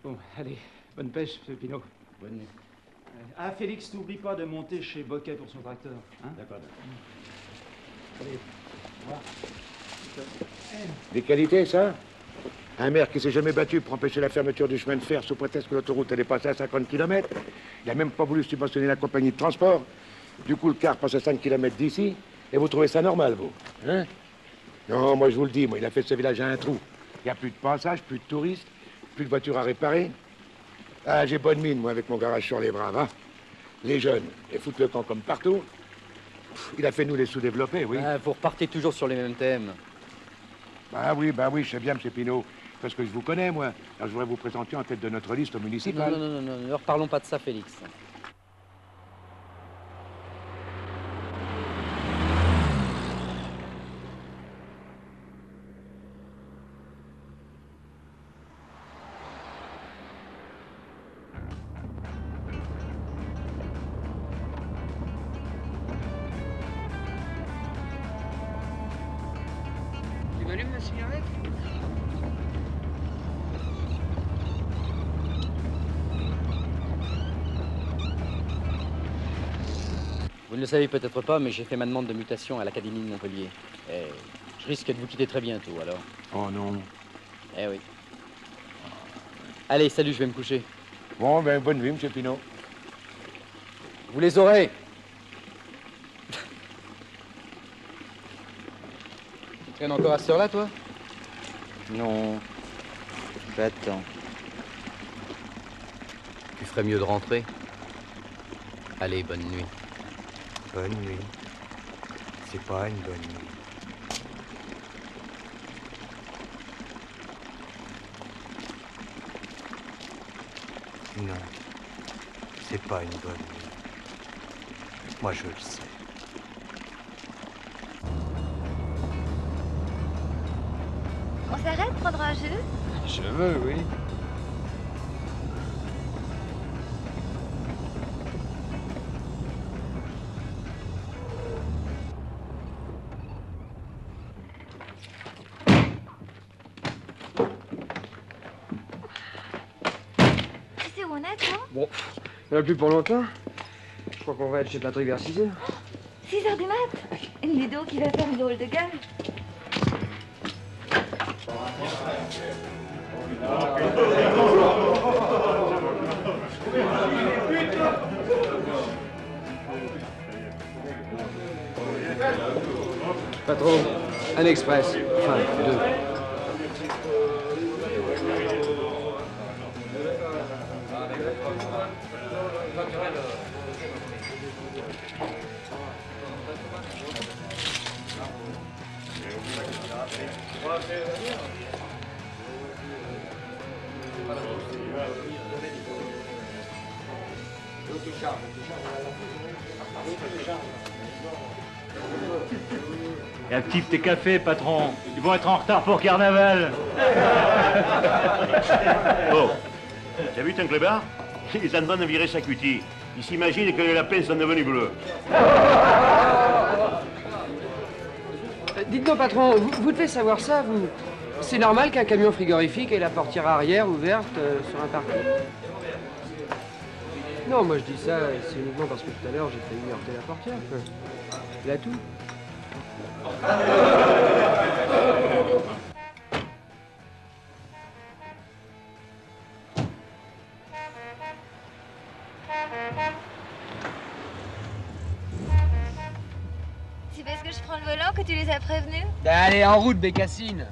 Bon, allez, bonne pêche, M. Pinot. Bonne nuit. Ah, Félix, n'oublie pas de monter chez Boquet pour son tracteur. Hein? D'accord. Allez, au revoir. Des qualités, ça? Un maire qui s'est jamais battu pour empêcher la fermeture du chemin de fer sous prétexte que l'autoroute allait passer à 50 km. Il n'a même pas voulu subventionner la compagnie de transport. Du coup, le car passe à 5 km d'ici. Et vous trouvez ça normal, vous? Hein? Non, moi, je vous le dis, moi, il a fait ce village à un trou. Il n'y a plus de passage, plus de touristes, plus de voitures à réparer. Ah, j'ai bonne mine, moi, avec mon garage sur les bras, hein? Les jeunes, ils foutent le camp comme partout. Il a fait nous les sous-développés, oui. Ah, vous repartez toujours sur les mêmes thèmes. Bah oui, je sais bien, M. Pinot. Parce que je vous connais, moi. Alors, je voudrais vous présenter en tête de notre liste au municipal. Non, ne reparlons pas de ça, Félix. Tu m'allumes la cigarette? Vous ne le savez peut-être pas, mais j'ai fait ma demande de mutation à l'Académie de Montpellier. Et je risque de vous quitter très bientôt, alors. Oh non. Eh oui. Allez, salut, je vais me coucher. Bon, ben, bonne nuit, M. Pinot. Vous les aurez. Tu traînes encore à cette heure-là, toi? Non. J'attends. Tu ferais mieux de rentrer. Allez, bonne nuit. Bonne nuit. C'est pas une bonne nuit. Non. C'est pas une bonne nuit. Moi, je le sais. On s'arrête prendre un jeu? Je veux, oui. Tu sais où on est, toi? Bon, il n'y en a plus pour longtemps. Je crois qu'on va être chez Patrick vers 6 heures. 6 heures du mat? Ludo qui va faire une drôle de gueule. Patron, un express. Enfin, deux. Et active tes cafés, patron. Ils vont être en retard pour carnaval. Oh, t'as vu ton clébard? Il est en train de virer sa cutie. Il s'imagine que les lapins sont devenus bleus. Dites donc, patron, vous devez savoir ça, vous. C'est normal qu'un camion frigorifique ait la portière arrière ouverte sur un parking? Non, moi je dis ça, c'est uniquement parce que tout à l'heure j'ai failli heurter la portière. Là tout. C'est parce que je prends le volant que tu les as prévenus? Allez, en route, Bécassine.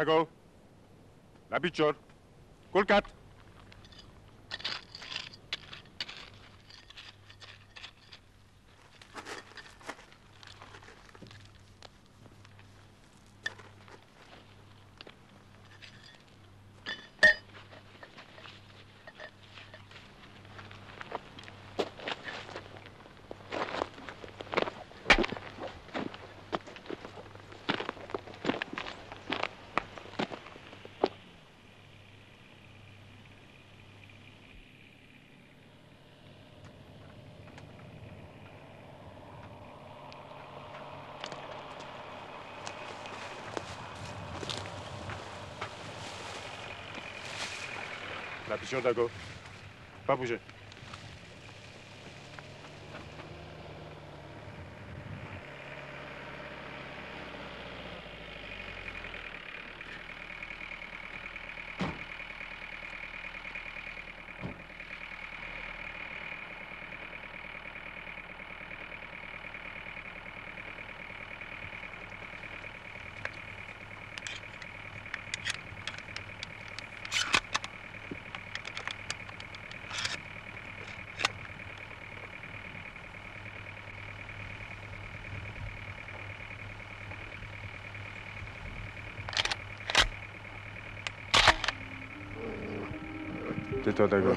Dago. La piccior. Culcat. La piccior, Dago. Pas bouger. Tais-toi, Dago.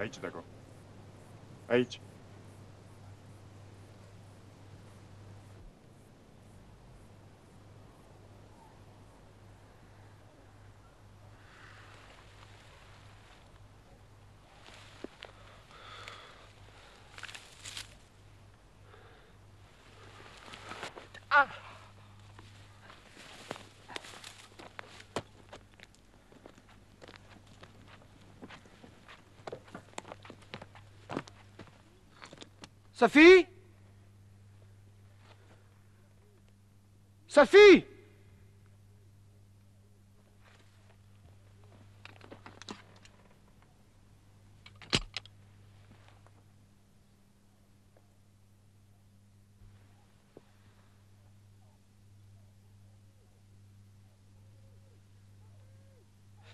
Aici, Dago. Aici. Sophie? Sophie?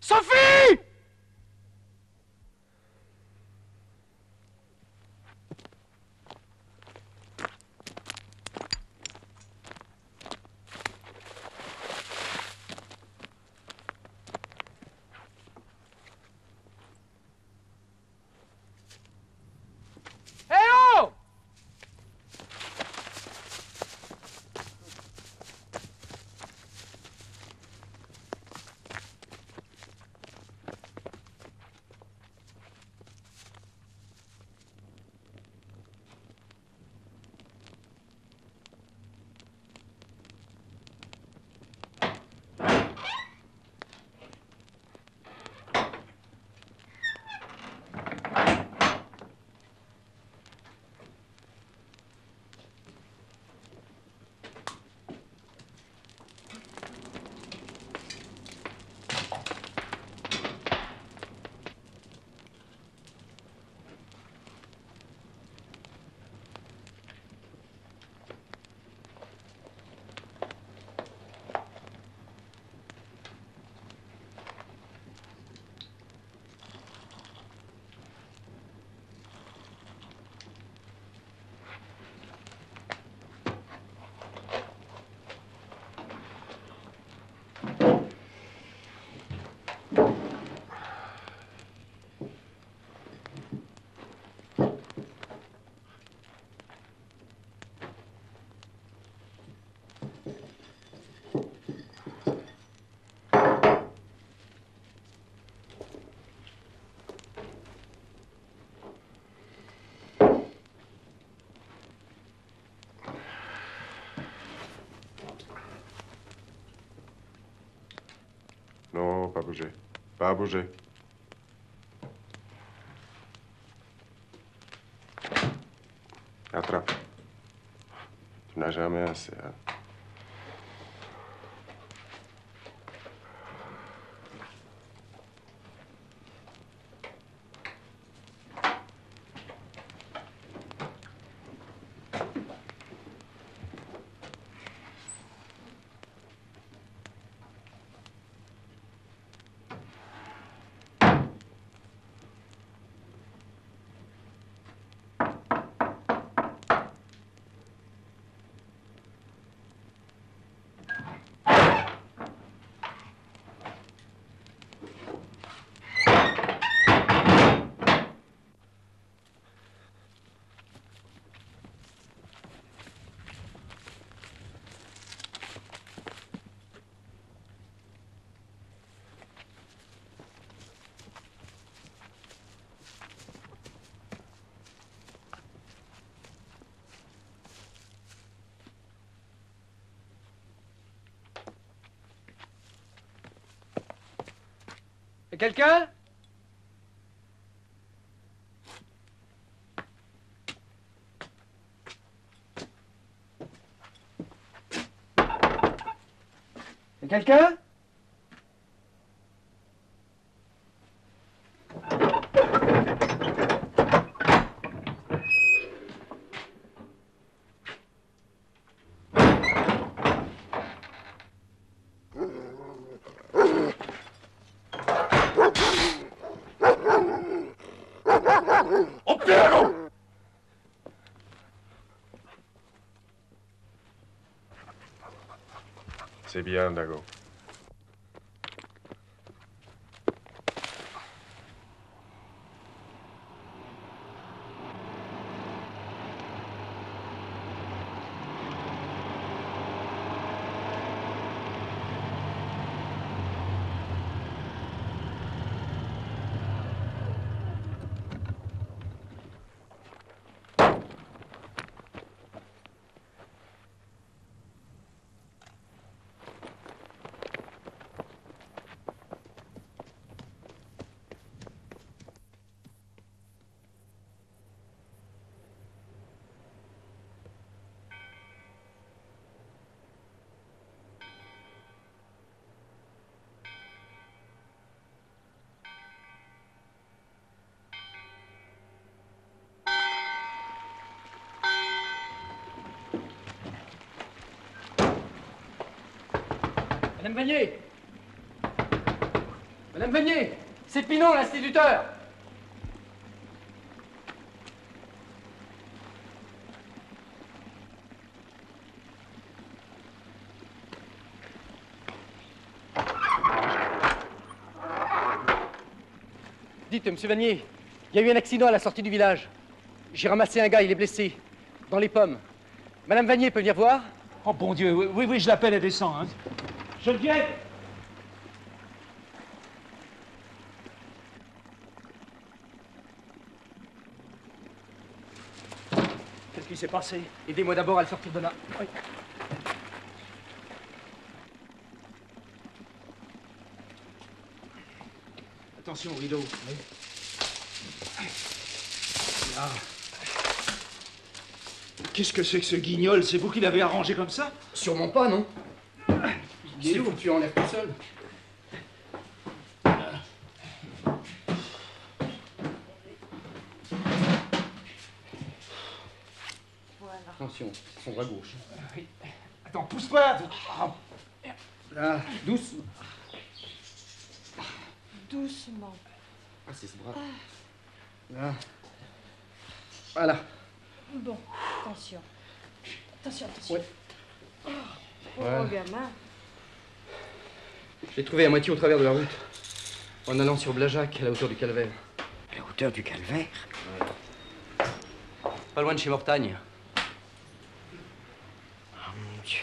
Sophie! Non, pas bouger. Pas bouger. Attrape. Tu n'as jamais assez, hein? Quelqu'un? Quelqu'un? C'est bien, Dago. Madame Vanier! Madame Vanier! C'est Pinon, l'instituteur! Dites, monsieur Vanier, il y a eu un accident à la sortie du village. J'ai ramassé un gars, il est blessé. Dans les pommes. Madame Vanier peut venir voir? Oh, bon Dieu, oui, je l'appelle, elle descend. Hein. Geneviève! Qu'est-ce qui s'est passé? Aidez-moi d'abord à le sortir de là. Oui. Attention au rideau. Oui. Là. Qu'est-ce que c'est que ce guignol? C'est vous qui l'avez arrangé comme ça? Sûrement pas, non? Il est lourd, tu enlèves tout seul. Voilà. Attention, c'est son bras gauche. Oui. Attends, pousse-toi! Oh. Là, doucement. Doucement. Ah, c'est ce bras. Là. Voilà. Bon, attention. Attention. Ouais. Oh, Voilà. gamin. Je l'ai trouvé à moitié au travers de la route, en allant sur Blajac, à la hauteur du Calvaire. La hauteur du calvaire? Ouais. Pas loin de chez Mortagne. Oh mon Dieu.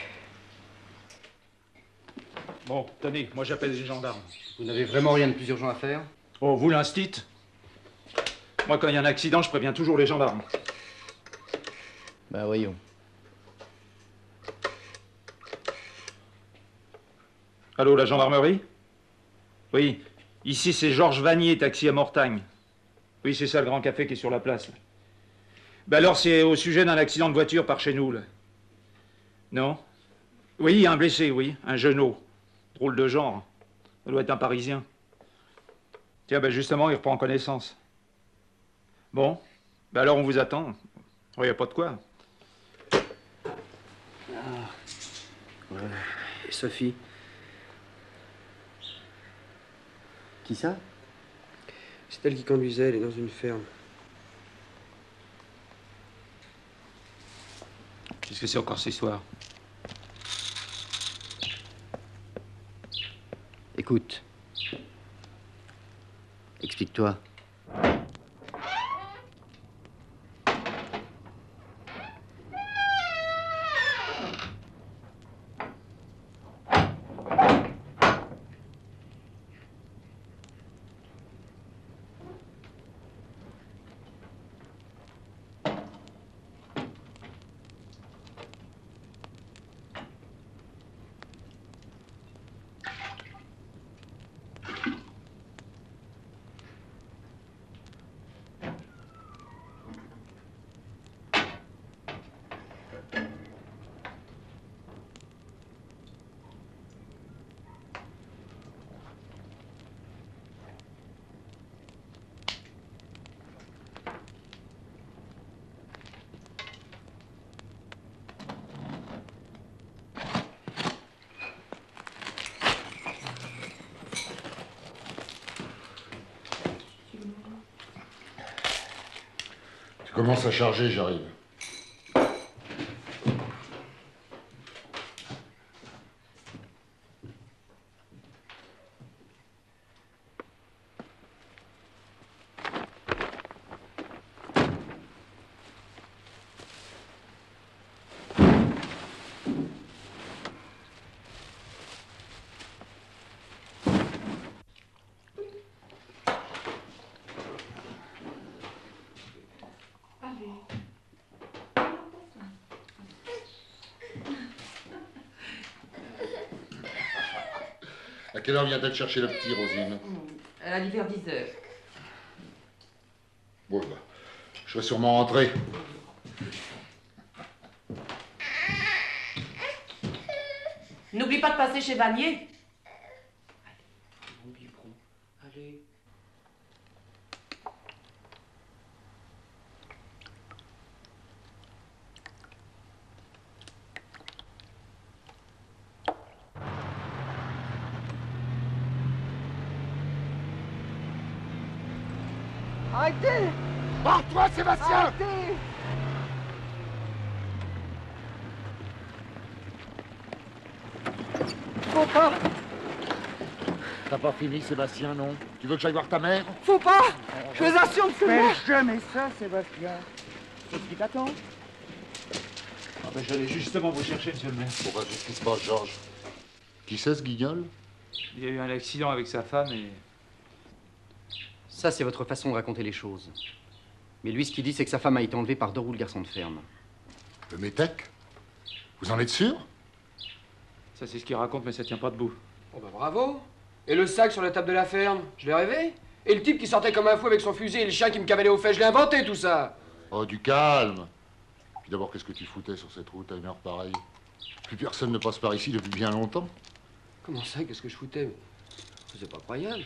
Bon, tenez, moi j'appelle les gendarmes. Vous n'avez vraiment rien de plus urgent à faire? Oh, vous l'instit? Moi, quand il y a un accident, je préviens toujours les gendarmes. Bah voyons. Allô, la gendarmerie? Oui, ici c'est Georges Vanier, taxi à Mortagne. Oui, c'est ça le grand café qui est sur la place. Là. Ben alors c'est au sujet d'un accident de voiture par chez nous, là. Non? Oui, un blessé, oui, un genou. Drôle de genre. Ça doit être un Parisien. Tiens, ben justement, il reprend connaissance. Bon, ben alors on vous attend. Il n'y a pas de quoi. Et Sophie? Qui ça? C'est elle qui conduisait, elle est dans une ferme. Qu'est-ce que c'est encore cette histoire? Écoute. Explique-toi. Commence à charger, j'arrive. À quelle heure vient-elle chercher le petit, Rosine? Elle a dit vers 10 heures. Bon, bah, je vais sûrement rentrer. N'oublie pas de passer chez Vanier. Allez. Arrêtez! Barre-toi, Sébastien! Arrêtez! Faut pas! T'as pas fini, Sébastien, non? Tu veux que j'aille voir ta mère? Faut pas! Je vous assure que c'est moi! Fais jamais ça, Sébastien! Qu'est-ce qui t'attend? Ah ben, j'allais justement vous chercher, monsieur le maire. Bon, bah, qu'est-ce qui se passe, Georges? Qui c'est, ce guignol? Il y a eu un accident avec sa femme et... Ça, c'est votre façon de raconter les choses. Mais lui, ce qu'il dit, c'est que sa femme a été enlevée par Dorou, le garçon de ferme. Le métèque? Vous en êtes sûr? Ça, c'est ce qu'il raconte, mais ça tient pas debout. Oh bah bravo! Et le sac sur la table de la ferme, je l'ai rêvé? Et le type qui sortait comme un fou avec son fusil et le chien qui me cavalait aux fesses, je l'ai inventé tout ça! Oh, du calme! Puis d'abord, qu'est-ce que tu foutais sur cette route à une heure pareille? Plus personne ne passe par ici depuis bien longtemps. Comment ça, qu'est-ce que je foutais? C'est pas croyable.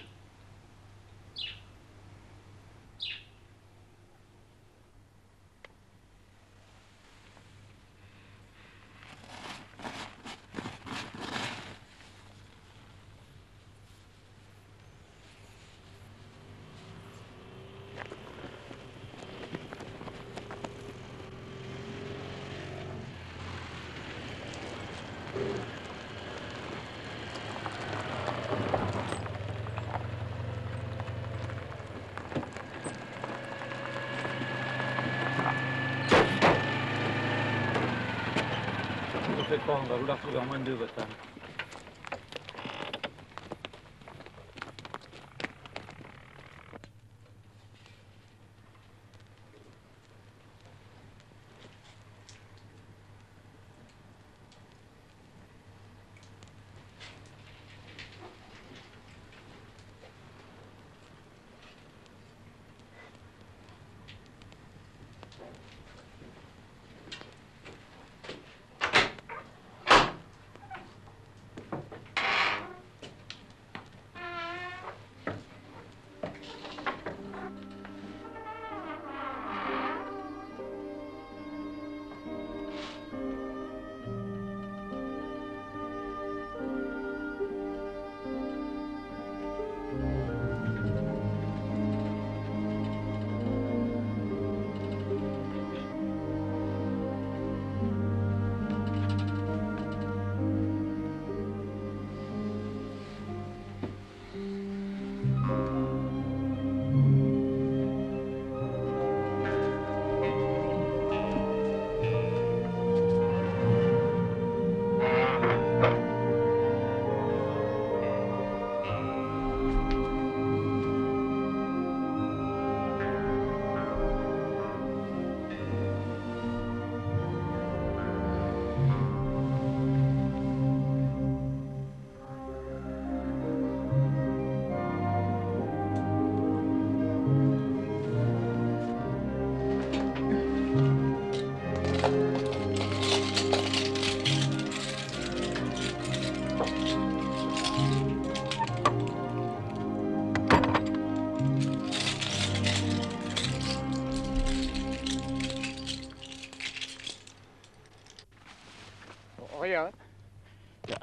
Ne faites pas, on va vous la retrouver en moins de 2, votre femme.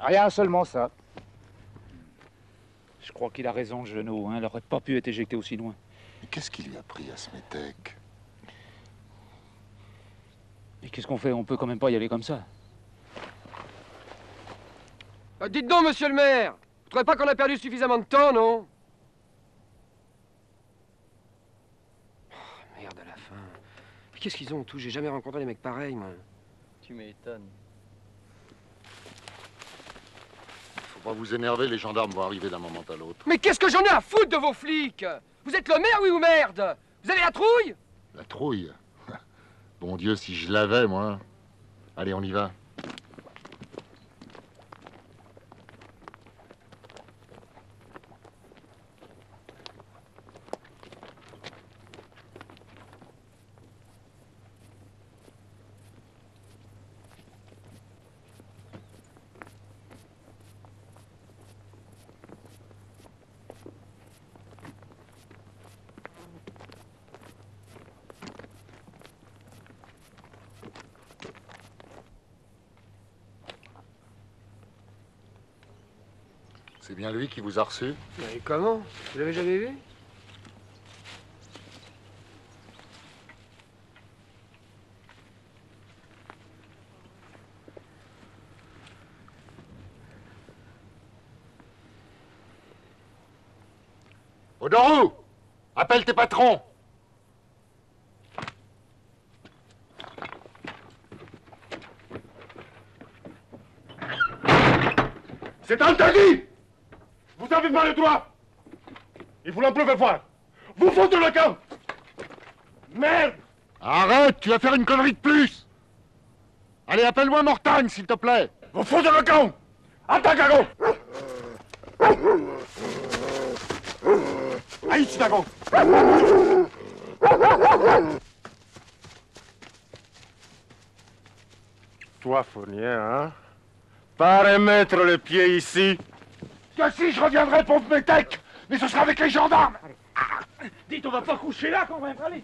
Rien, seulement ça. Je crois qu'il a raison, le genou. Hein. Elle n'aurait pas pu être éjectée aussi loin. Mais qu'est-ce qui lui a pris à ce métèque? Et qu'est-ce qu'on fait? On peut quand même pas y aller comme ça. Dites donc, monsieur le maire, vous trouvez pas qu'on a perdu suffisamment de temps, non? Oh, merde, à la fin. Mais qu'est-ce qu'ils ont tous? J'ai jamais rencontré des mecs pareils, moi. Tu m'étonnes. Faut pas vous énerver, les gendarmes vont arriver d'un moment à l'autre. Mais qu'est-ce que j'en ai à foutre de vos flics? Vous êtes le maire, oui ou merde? Vous avez la trouille? La trouille? Bon Dieu, si je l'avais, moi. Allez, on y va. C'est bien lui qui vous a reçu? Mais comment? Vous l'avez jamais vu? Odorou! Appelle tes patrons! C'est interdit! Vous avez mal le doigt! Il vous l'en pleuvez voir! Vous foutez le camp! Merde! Arrête, tu vas faire une connerie de plus! Allez, appelle-moi Mortagne, s'il te plaît! Vous foutez le camp! Attaque à gauche! Aïe, Chicago! Toi, Fournier, hein? Pas remettre le pied ici. Que si je reviendrai pour mes tecs, mais ce sera avec les gendarmes. Dites, on va pas coucher là quand même, allez.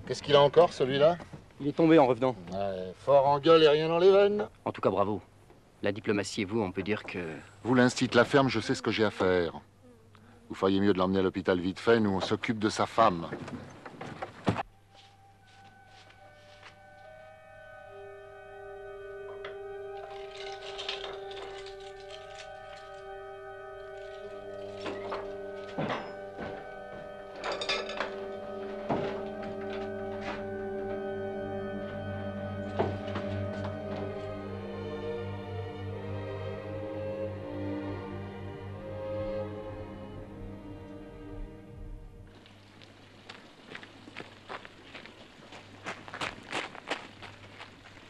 Qu'est-ce qu'il a encore, celui-là? Il est tombé en revenant. Ouais, fort en gueule et rien dans les veines. En tout cas, bravo. La diplomatie et vous, on peut dire que... Vous, l'instit la ferme, je sais ce que j'ai à faire. Vous feriez mieux de l'emmener à l'hôpital vite fait, nous on s'occupe de sa femme.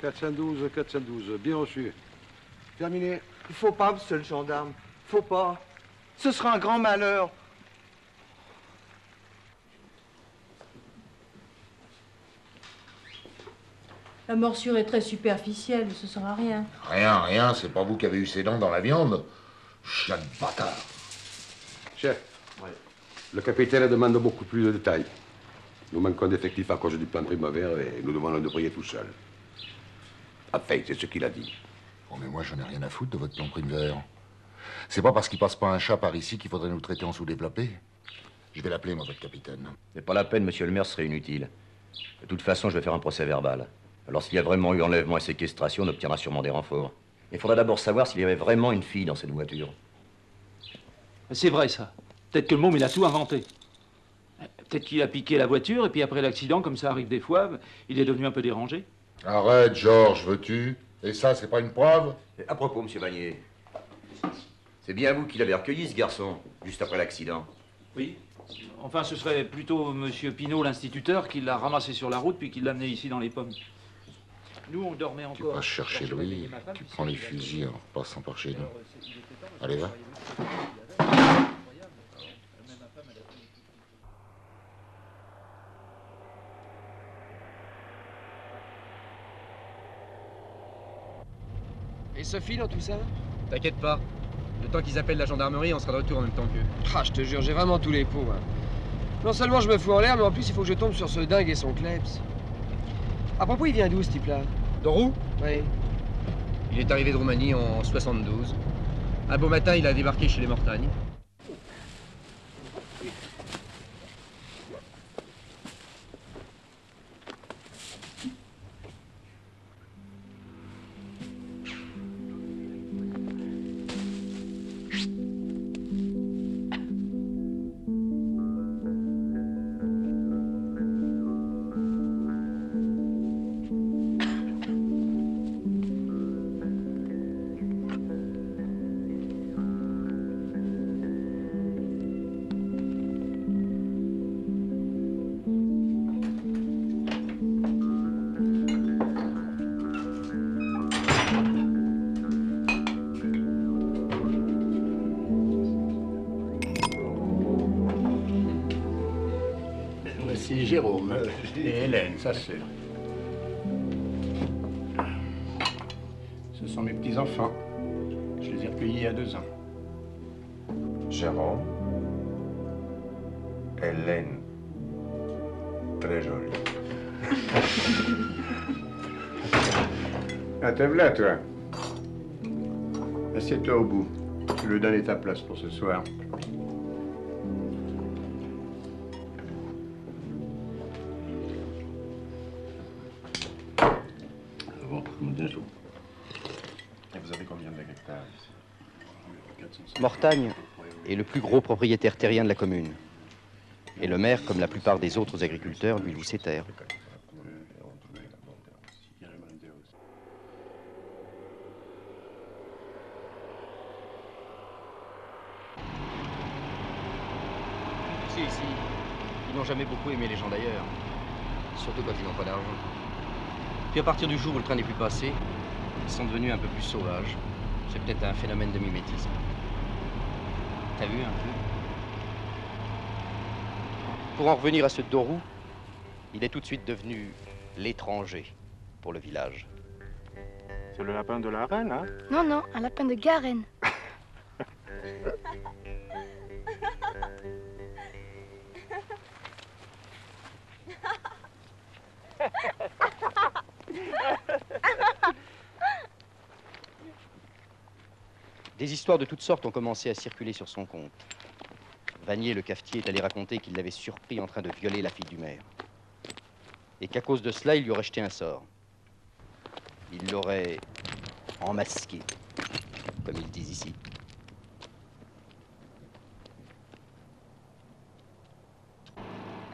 « 412, 412, bien reçu. » Terminé. Il faut pas, monsieur le gendarme. Faut pas. Ce sera un grand malheur. La morsure est très superficielle, ce sera rien. Rien, c'est pas vous qui avez eu ses dents dans la viande. Chien de bâtard. Chef, le capitaine demande beaucoup plus de détails. Nous manquons d'effectifs à cause du plan Primavera et nous devons le débrouiller tout seul. Enfin, c'est ce qu'il a dit. Bon, mais moi, j'en ai rien à foutre de votre plan Primavera. C'est pas parce qu'il passe pas un chat par ici qu'il faudrait nous traiter en sous-développés. Je vais l'appeler, moi, votre capitaine. C'est pas la peine, monsieur le maire, ce serait inutile. De toute façon, je vais faire un procès verbal. Alors, s'il y a vraiment eu enlèvement et séquestration, on obtiendra sûrement des renforts. Il faudra d'abord savoir s'il y avait vraiment une fille dans cette voiture. C'est vrai, ça. Peut-être que le môme, il a tout inventé. Peut-être qu'il a piqué la voiture, et puis après l'accident, comme ça arrive des fois, il est devenu un peu dérangé. Arrête, Georges, veux-tu? Et ça, c'est pas une preuve? À propos, monsieur Vanier, c'est bien vous qui l'avez recueilli, ce garçon, juste après l'accident? Oui. Enfin, ce serait plutôt monsieur Pinault, l'instituteur, qui l'a ramassé sur la route, puis qui l'a amené ici dans les pommes. Nous, on dormait encore. Tu vas chercher Louis, tu prends les fusils en passant par chez nous. Allez, va. Et Sophie dans tout ça? T'inquiète pas. Le temps qu'ils appellent la gendarmerie, on sera de retour en même temps qu'eux. Ah, je te jure, j'ai vraiment tous les pots. Hein. Non seulement je me fous en l'air, mais en plus il faut que je tombe sur ce dingue et son kleps. À propos, il vient d'où ce type-là? Dorou? Oui. Il est arrivé de Roumanie en 72. Un beau matin, il a débarqué chez les Mortagnes. Voici Jérôme et Hélène, sa sœur. Ce sont mes petits-enfants. Je les ai recueillis il y a 2 ans. Jérôme. Hélène. Très jolie. Ah, t'es là, toi. Assieds-toi au bout. Je lui donner ta place pour ce soir. Bon, bientôt. Et vous avez combien d'hectares ici? Mortagne est le plus gros propriétaire terrien de la commune. Et le maire, comme la plupart des autres agriculteurs, lui loue ses terres. Tu sais, ici, ils n'ont jamais beaucoup aimé les gens d'ailleurs. Surtout quand ils n'ont pas d'argent. Puis à partir du jour où le train n'est plus passé, ils sont devenus un peu plus sauvages. C'est peut-être un phénomène de mimétisme. T'as vu un peu? Pour en revenir à ce Dorou, il est tout de suite devenu l'étranger pour le village. C'est le lapin de la reine, hein? Non, non, un lapin de Garenne. Des histoires de toutes sortes ont commencé à circuler sur son compte. Vanier, le cafetier, est allé raconter qu'il l'avait surpris en train de violer la fille du maire. Et qu'à cause de cela, il lui aurait jeté un sort. Il l'aurait enmasqué, comme ils disent ici.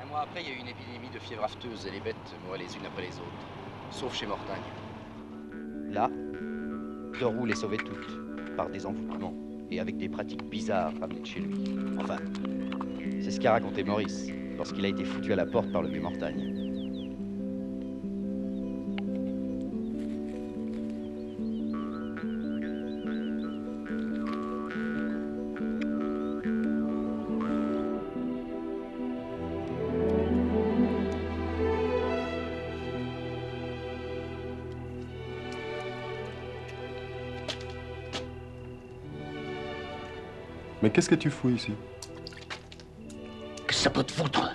Un mois après, il y a eu une épidémie de fièvre afteuse et les bêtes mouraient les unes après les autres, sauf chez Mortagne. Là, Dorou les sauvait toutes, par des envoûtements et avec des pratiques bizarres ramenées de chez lui. Enfin, c'est ce qu'a raconté Maurice lorsqu'il a été foutu à la porte par le vieux Mortagne. Mais qu'est-ce que tu fous ici? Que ça peut te foutre?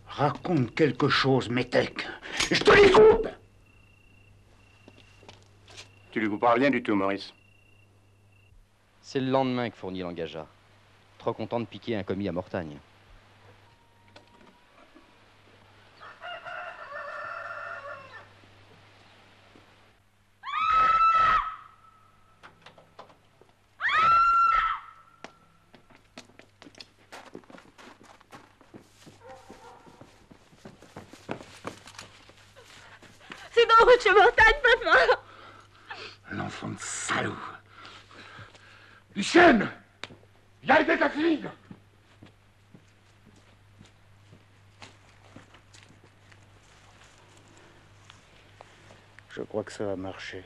Raconte quelque chose, métèque. Je te les coupe! Tu lui couperas rien du tout, Maurice. C'est le lendemain que Fournier l'engagea, trop content de piquer un commis à Mortagne. C'est dans rue de chez Mortagne, papa! L'enfant de salaud. Lucien! Viens aider ta fille! Je crois que ça va marcher.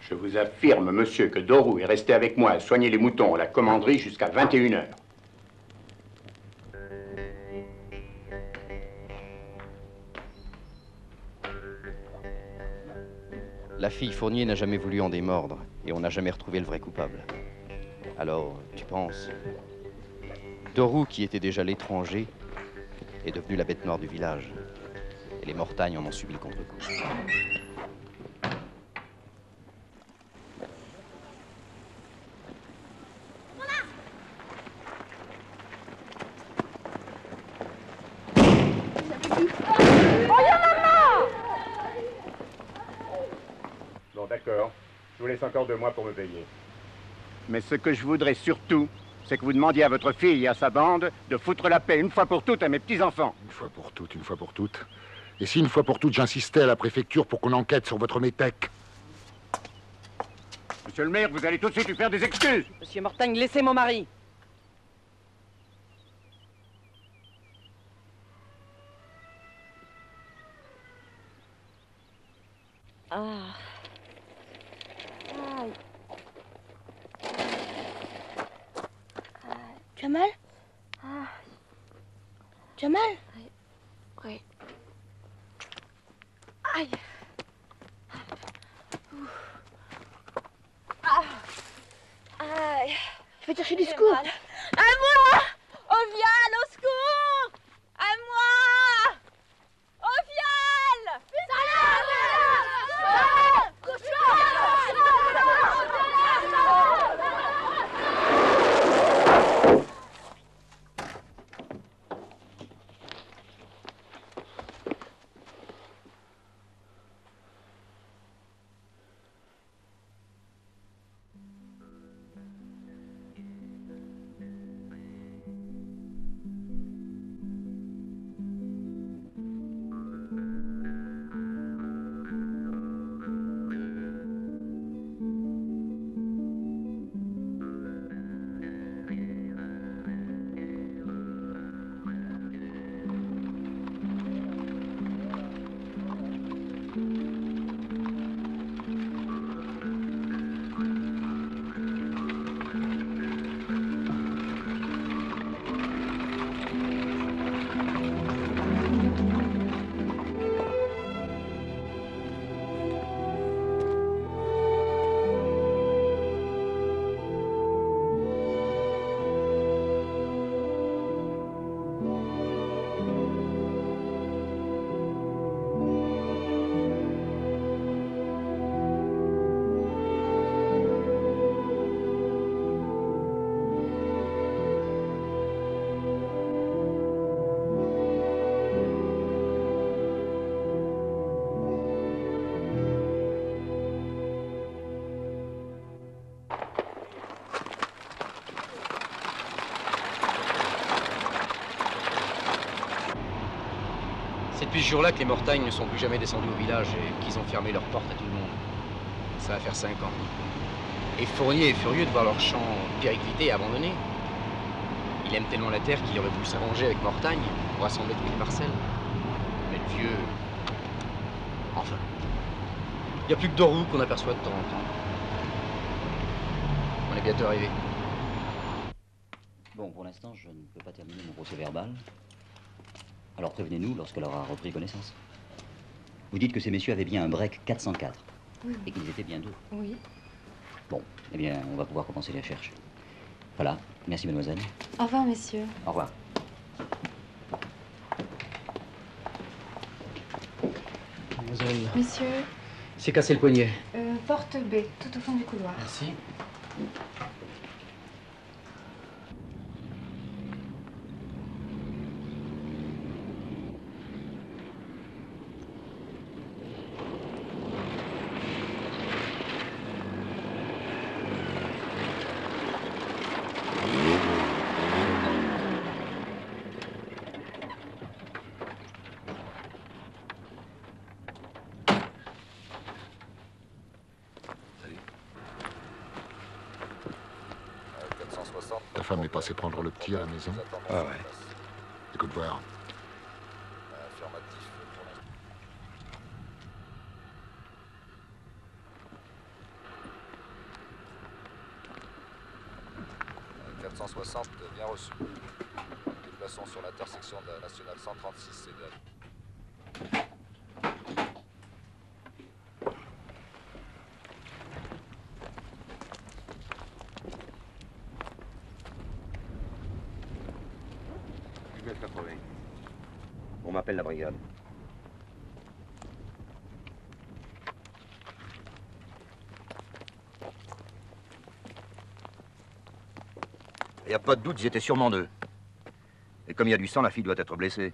Je vous affirme, monsieur, que Dorou est resté avec moi à soigner les moutons à la commanderie jusqu'à 21h. La fille Fournier n'a jamais voulu en démordre et on n'a jamais retrouvé le vrai coupable. Alors, tu penses, Dorou, qui était déjà l'étranger, est devenu la bête noire du village. Et les Mortagnes en ont subi le contre-coup. Bon, d'accord. Je vous laisse encore 2 mois pour me payer. Mais ce que je voudrais surtout, c'est que vous demandiez à votre fille et à sa bande de foutre la paix une fois pour toutes à mes petits-enfants. Une fois pour toutes, une fois pour toutes. Et si une fois pour toutes j'insistais à la préfecture pour qu'on enquête sur votre métèque? Monsieur le maire, vous allez tout de suite lui faire des excuses. Monsieur Mortagne, laissez mon mari. Ah. Aïe. Tu as mal? Ah. Tu as mal? Oui. Aïe. Ah. Aïe. Je vais te chercher du secours. À moi! Ovial, au secours! À moi! Ovial! C'est depuis ce jour-là que les Mortagnes ne sont plus jamais descendus au village et qu'ils ont fermé leurs portes à tout le monde. Ça va faire 5 ans. Et Fournier est furieux de voir leur champ périclité et abandonné. Il aime tellement la terre qu'il aurait voulu s'arranger avec Mortagne pour assembler toutes les parcelles. Mais le vieux... Enfin. Il n'y a plus que Dorou qu'on aperçoit de temps en temps. On est bientôt arrivé. Bon, pour l'instant, je ne peux pas terminer mon procès verbal. Alors prévenez-nous lorsqu'elle aura repris connaissance. Vous dites que ces messieurs avaient bien un break 404 Oui. et qu'ils étaient bien 2. Oui. Bon, eh bien, on va pouvoir commencer les recherches. Voilà, merci mademoiselle. Au revoir, messieurs. Au revoir. Mademoiselle, Messieurs, c'est cassé le poignet. porte B, tout au fond du couloir. Merci. Ta femme est passée prendre le petit à la maison? Ah ouais. Écoute voir. Bien reçu. Déplaçons sur l'intersection de la nationale 136 et de 80. On m'appelle la brigade. Il n'y a pas de doute, ils étaient sûrement deux. Et comme il y a du sang, la fille doit être blessée.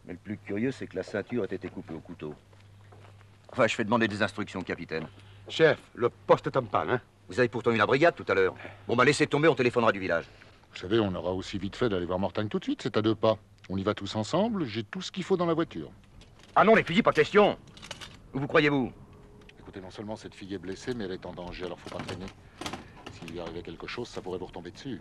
Mais le plus curieux, c'est que la ceinture a été coupée au couteau. Enfin, je fais demander des instructions, capitaine. Chef, le poste est en panne, hein? Vous avez pourtant eu la brigade tout à l'heure. Bon, bah laissez tomber, on téléphonera du village. Vous savez, on aura aussi vite fait d'aller voir Mortagne tout de suite, c'est à 2 pas. On y va tous ensemble, j'ai tout ce qu'il faut dans la voiture. Ah non, les fusils, pas question. Où vous croyez-vous? Écoutez, non seulement cette fille est blessée, mais elle est en danger, alors faut pas traîner. S'il lui arrivait quelque chose, ça pourrait vous retomber dessus.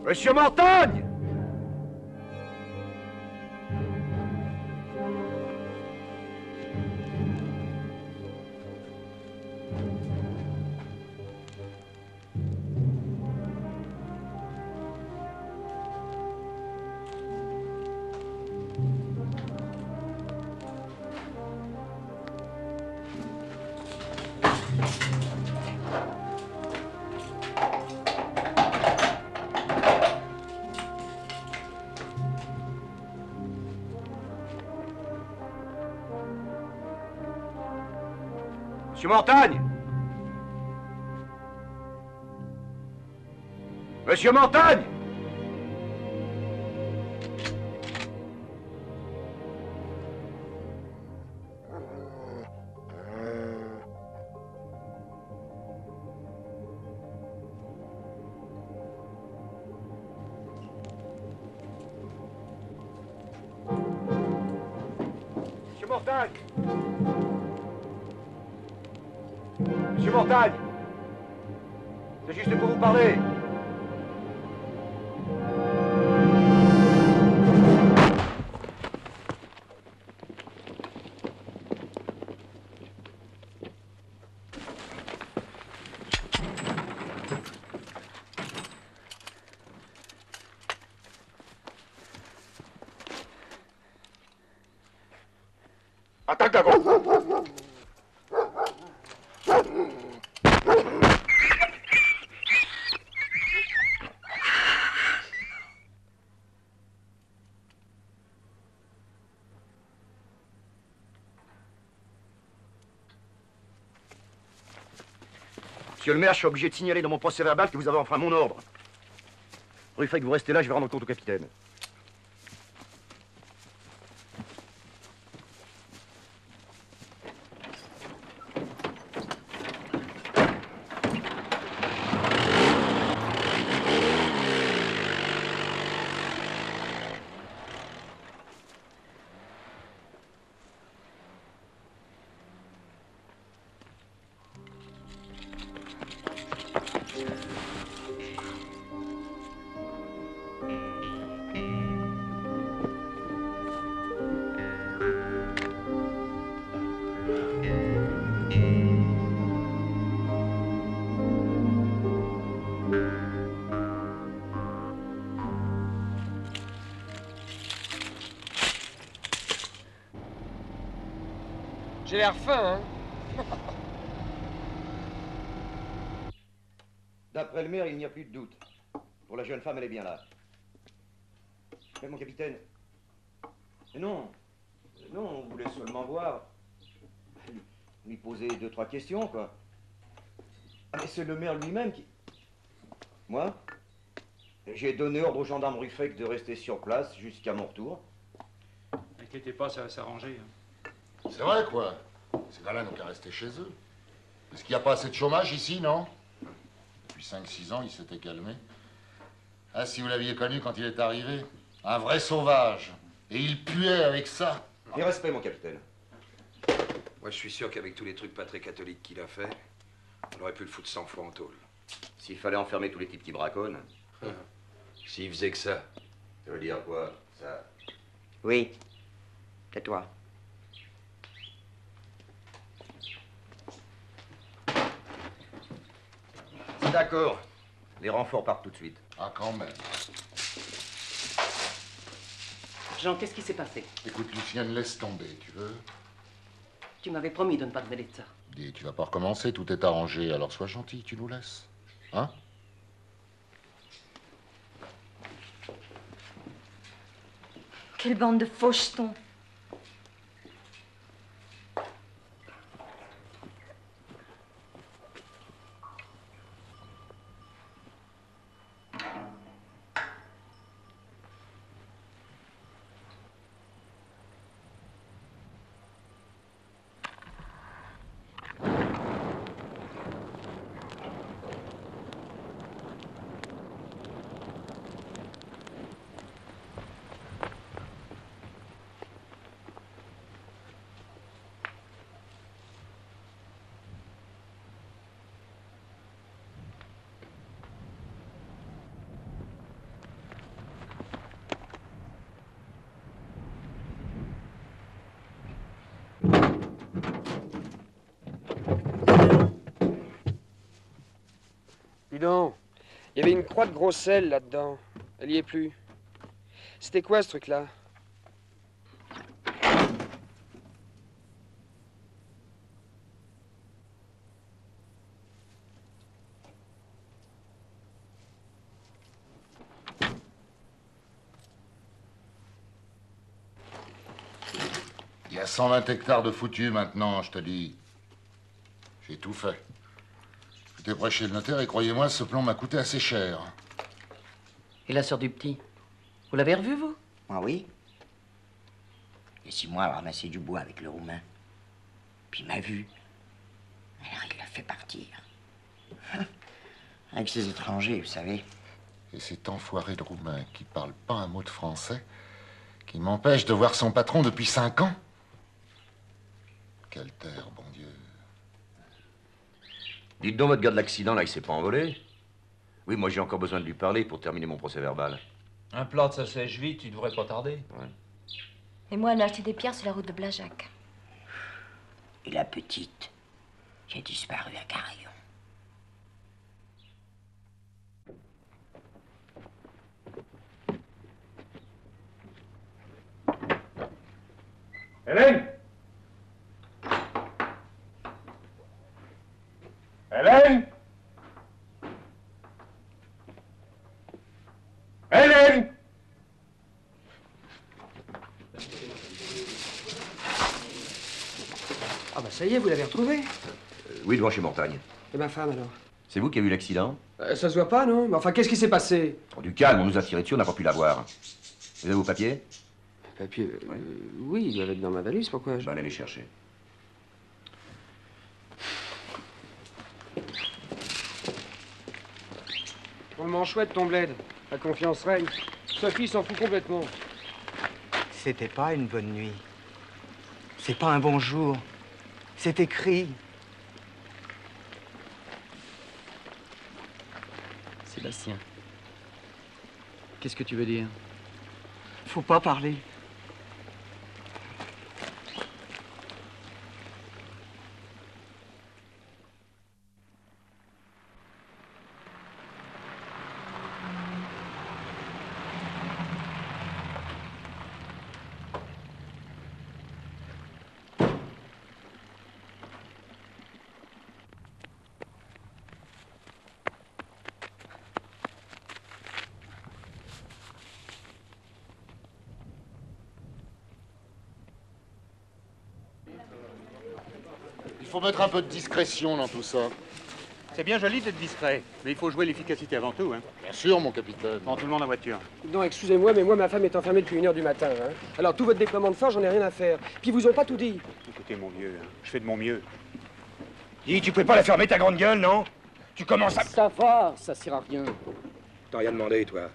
Monsieur Mortagne! Monsieur Mortagne! Monsieur Mortagne! Monsieur Mortagne! Monsieur Mortagne! C'est juste pour vous parler. Attaque d'avant! Monsieur le maire, je suis obligé de signaler dans mon procès verbal que vous avez enfreint mon ordre. Ruffet, que vous restez là, je vais rendre compte au capitaine. J'ai l'air fin, hein? D'après le maire, il n'y a plus de doute. Pour la jeune femme, elle est bien là. Mais mon capitaine... Mais non, non, on voulait seulement voir. Lui poser 2-3 questions, quoi. Ah, mais c'est le maire lui-même qui... Moi, j'ai donné ordre au gendarme Ruffec de rester sur place jusqu'à mon retour. N'inquiétez pas, ça va s'arranger. C'est vrai, quoi. Ces gars-là n'ont qu'à rester chez eux. Parce qu'il n'y a pas assez de chômage ici, non? Depuis 5-6 ans, il s'était calmé. Ah, si vous l'aviez connu quand il est arrivé. Un vrai sauvage. Et il puait avec ça. Et respect, mon capitaine. Moi, je suis sûr qu'avec tous les trucs pas très catholiques qu'il a fait, on aurait pu le foutre 100 fois en tôle. S'il fallait enfermer tous les types qui braconnent. S'il faisait que ça. Ça veut dire quoi, ça? Oui, c'est toi. C'est d'accord. Les renforts partent tout de suite. Ah, quand même. Jean, qu'est-ce qui s'est passé? Écoute, Lucienne, laisse tomber, tu veux? Tu m'avais promis de ne pas te mêler de ça. Dis, tu vas pas recommencer, tout est arrangé, alors sois gentil, tu nous laisses. Hein? Quelle bande de fauchetons. Dis donc, il y avait une croix de gros sel là-dedans. Elle y est plus. C'était quoi ce truc-là? Il y a 120 hectares de foutus maintenant, je te dis. J'ai tout fait. J'étais près chez le notaire et croyez-moi, ce plan m'a coûté assez cher. Et la sœur du petit? Vous l'avez revue, vous? Ah oui. Et 6 mois à ramasser du bois avec le Roumain. Puis il m'a vu. Alors il l'a fait partir. Avec ces étrangers, vous savez. Et cet enfoiré de Roumain qui parle pas un mot de français, qui m'empêche de voir son patron depuis 5 ans. Quelle terre, bon Dieu. Dites donc, votre gars de l'accident, là, il s'est pas envolé? Oui, moi, j'ai encore besoin de lui parler pour terminer mon procès verbal. Un plâtre, ça sèche vite, tu devrais pas tarder. Ouais. Et moi, elle m'a acheté des pierres sur la route de Blajac. Et la petite, qui a disparu à Carillon. Hélène! Hélène! Hélène! Ah bah ça y est, vous l'avez retrouvé. Oui, devant chez Mortagne. Et ma femme alors? C'est vous qui avez eu l'accident? Ça se voit pas, non? Mais enfin, qu'est-ce qui s'est passé? Oh, du calme, on nous a tiré dessus, on n'a pas pu la voir. Vous avez vos papiers? Papier, oui, il doit être dans ma valise, pourquoi? Ben, allez les chercher. Drôlement chouette ton bled. La confiance règne. Sophie s'en fout complètement. C'était pas une bonne nuit. C'est pas un bon jour. C'est écrit. Sébastien, qu'est-ce que tu veux dire? Faut pas parler. faut mettre un peu de discrétion dans tout ça. C'est bien joli d'être discret, mais il faut jouer l'efficacité avant tout, hein. Bien sûr, mon capitaine. Prends tout le monde en voiture. Non, excusez-moi, mais moi, ma femme est enfermée depuis 1h du matin. Hein. Alors, tout votre déploiement de force, j'en ai rien à faire. Puis, ils vous ont pas tout dit. Écoutez, mon vieux, hein, je fais de mon mieux. Dis, tu peux pas la fermer ta grande gueule, non? Tu commences à... Ça va, ça sert à rien. T'as rien demandé, toi.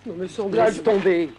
Non, mais sans blague, tomber.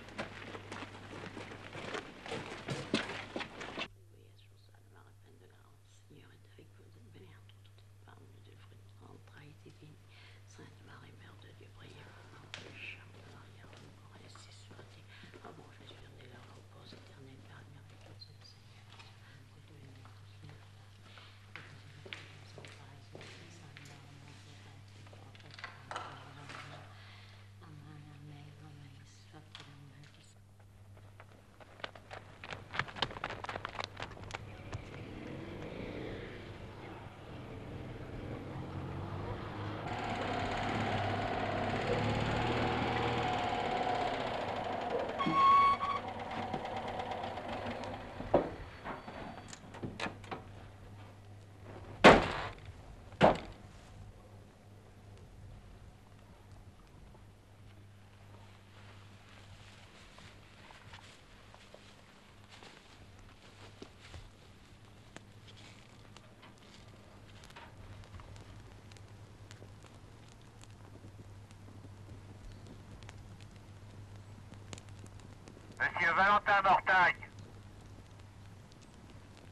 Monsieur Valentin Mortagne.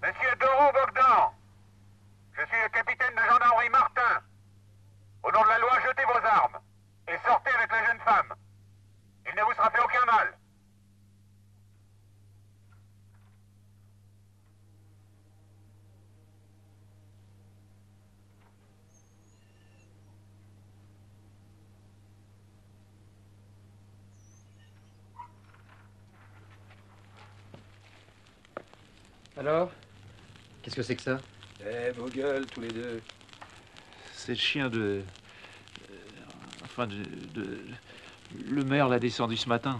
Monsieur Dorou Bogdan. Je suis le capitaine de gendarmerie Martin. Au nom de la loi, jetez vos armes et sortez avec la jeune femme. Il ne vous sera fait aucun mal. Alors? Qu'est-ce que c'est que ça? Eh, vos gueules, tous les deux. C'est le chien de... enfin, le maire l'a descendu ce matin.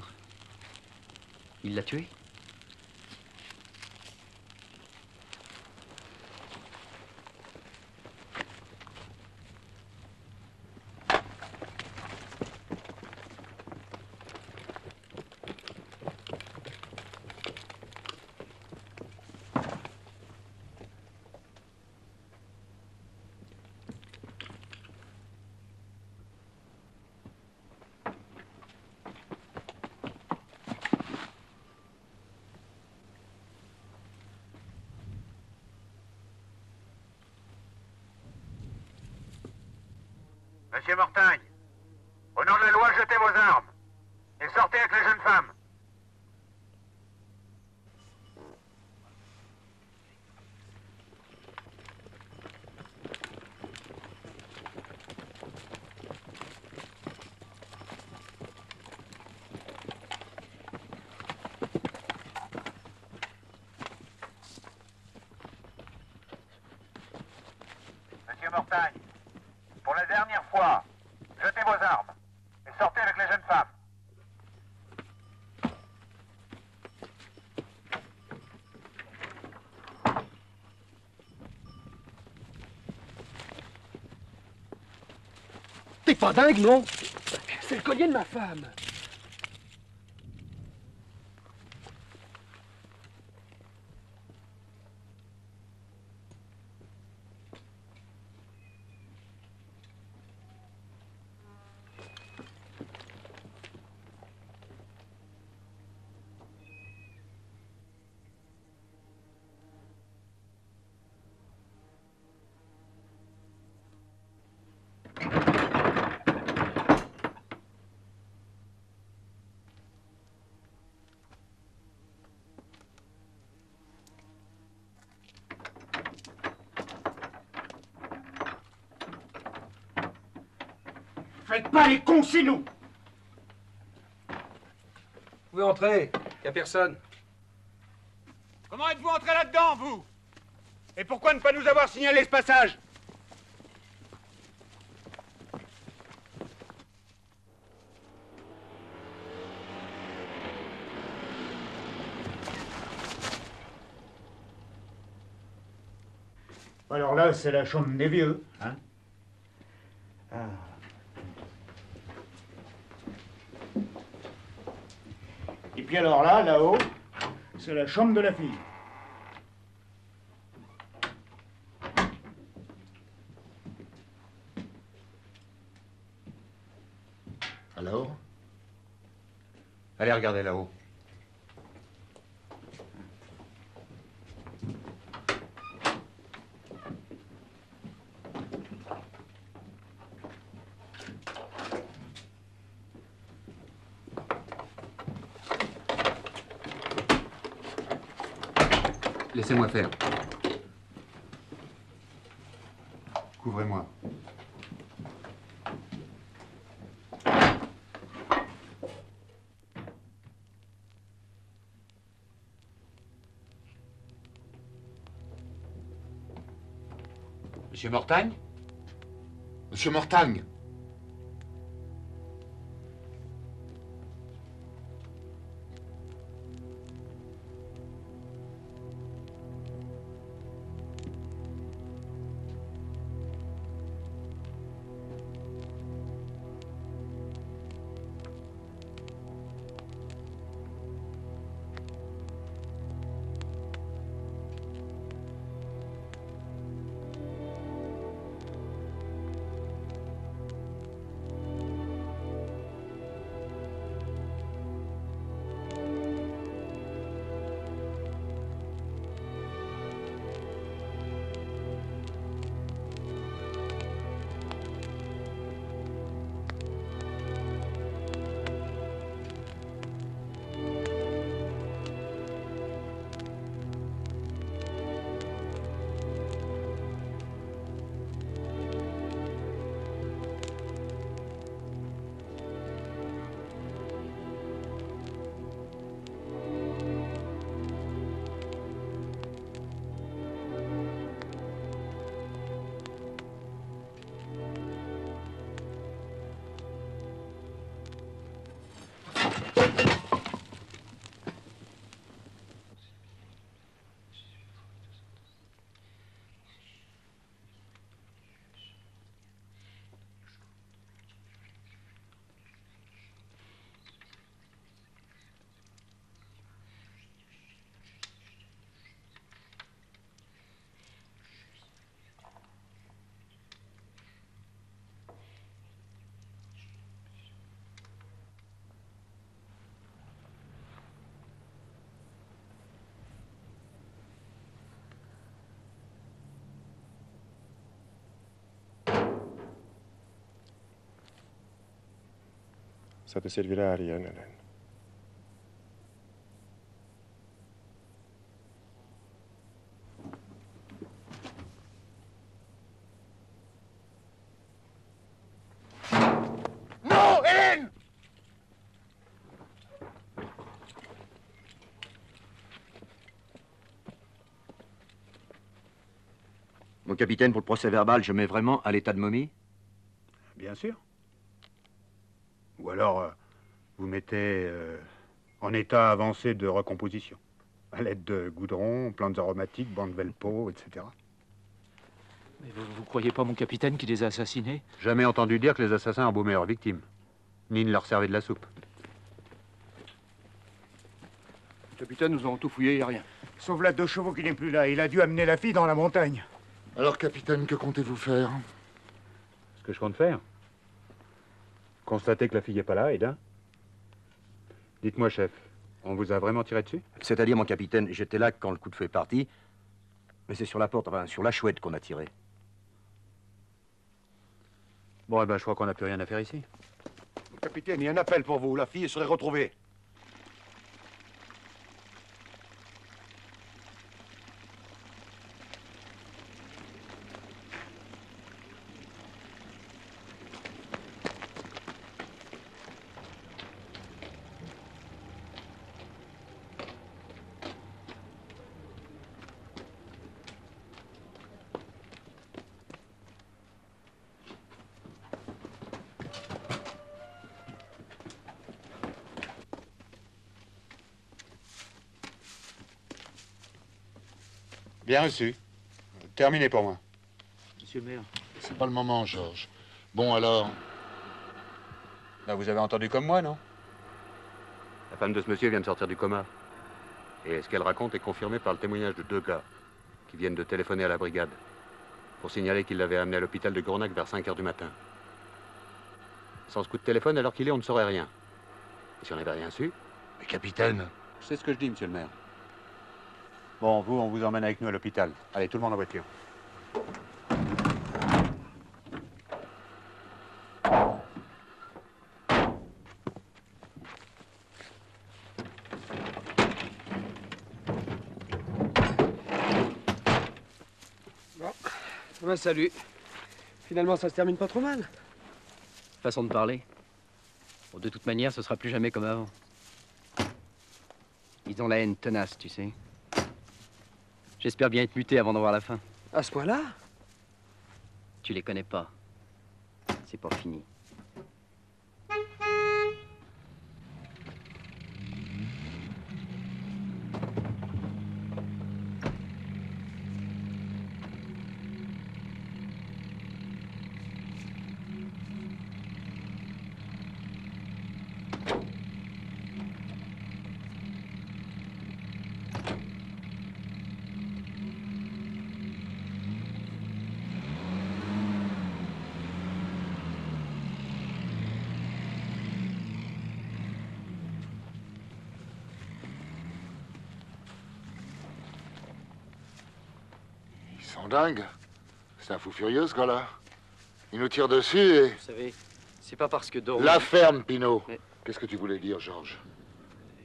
Il l'a tué? Monsieur Mortagne, au nom de la loi, jetez vos armes et sortez avec la jeune femme. Monsieur Mortagne, pour la dernière fois, jetez vos armes et sortez avec la jeune femme. T'es pas dingue, non? C'est le collier de ma femme. Faites pas les cons chez nous! Vous pouvez entrer, y a personne. Comment êtes-vous entré là-dedans, vous? Et pourquoi ne pas nous avoir signalé ce passage? Alors là, c'est la chambre des vieux, hein. Ah. Et puis alors là, là-haut, c'est la chambre de la fille. Alors? Allez, regardez là-haut. Laissez-moi faire. Couvrez-moi. Monsieur Mortagne? Monsieur Mortagne? Ça te servira à rien, Hélène. Non, Hélène! Mon capitaine, pour le procès verbal, je mets vraiment à l'état de momie? Bien sûr. Ou alors, vous mettez en état avancé de recomposition, à l'aide de goudron, plantes aromatiques, bandes Velpo, etc. Mais vous croyez pas, mon capitaine, qu'il les a assassinés? Jamais entendu dire que les assassins embaumaient leurs victimes, ni ne leur servaient de la soupe. Capitaine, nous avons tout fouillé, il n'y a rien. Sauf la 2 chevaux qui n'est plus là. Il a dû amener la fille dans la montagne. Alors, capitaine, que comptez-vous faire? Ce que je compte faire? Constater que la fille n'est pas là, Aida. Dites-moi, chef, on vous a vraiment tiré dessus? C'est-à-dire, mon capitaine, j'étais là quand le coup de feu est parti, mais c'est sur la porte, enfin, sur la chouette qu'on a tiré. Bon, eh ben, je crois qu'on n'a plus rien à faire ici. Capitaine, il y a un appel pour vous. La fille serait retrouvée. Bien reçu. Terminé pour moi. Monsieur le maire. C'est pas le moment, Georges. Bon, alors. Là, vous avez entendu comme moi, non? La femme de ce monsieur vient de sortir du coma. Et ce qu'elle raconte est confirmé par le témoignage de 2 gars qui viennent de téléphoner à la brigade pour signaler qu'ils l'avaient amenée à l'hôpital de Gournac vers 5 h du matin. Sans ce coup de téléphone, alors qu'il est, on ne saurait rien. Et si on n'avait rien su... Mais capitaine... C'est ce que je dis, monsieur le maire. Bon, vous, on vous emmène avec nous à l'hôpital. Allez, tout le monde en voiture. Bon, ben salut. Finalement, ça se termine pas trop mal. Façon de parler. Bon, de toute manière, ce sera plus jamais comme avant. Ils ont la haine tenace, tu sais. J'espère bien être muté avant d'en voir la fin. À ce point-là? Tu les connais pas. C'est pas fini. Ils sont dingues. C'est un fou furieux, ce gars-là. Il nous tire dessus et... Vous savez, c'est pas parce que Doro... La ferme, Pinot. Mais... Qu'est-ce que tu voulais dire, Georges?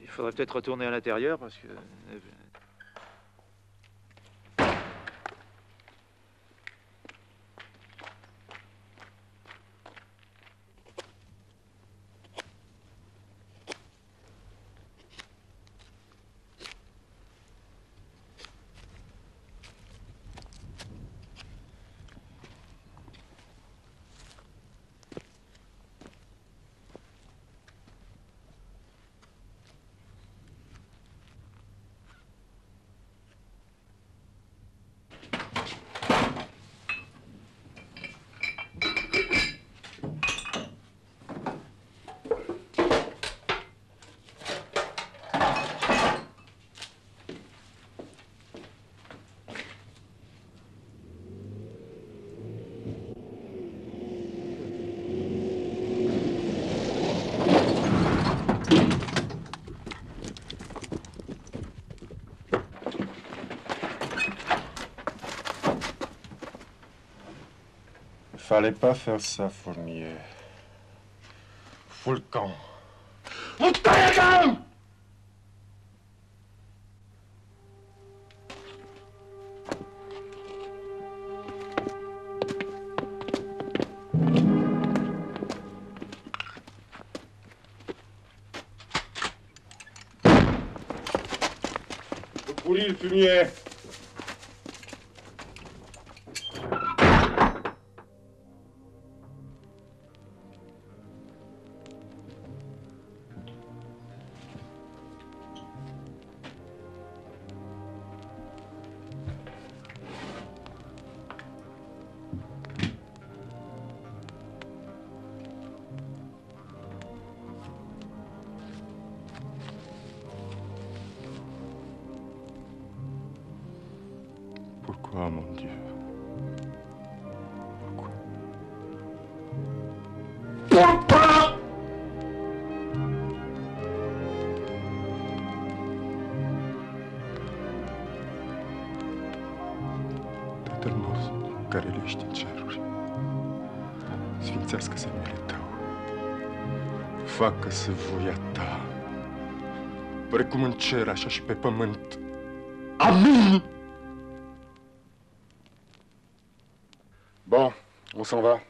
Il faudrait peut-être retourner à l'intérieur parce que... Fallait pas faire ça, Fournier. Fous le camp. Pourri le fumier. Pourquoi, mon Dieu? Pourquoi? Tatăl nostru, care le ești în ceruri, sfințească-se numele Tău, facă-se voia Ta, precum în cer, așa și pe pământ. Amin! Bon, on s'en va.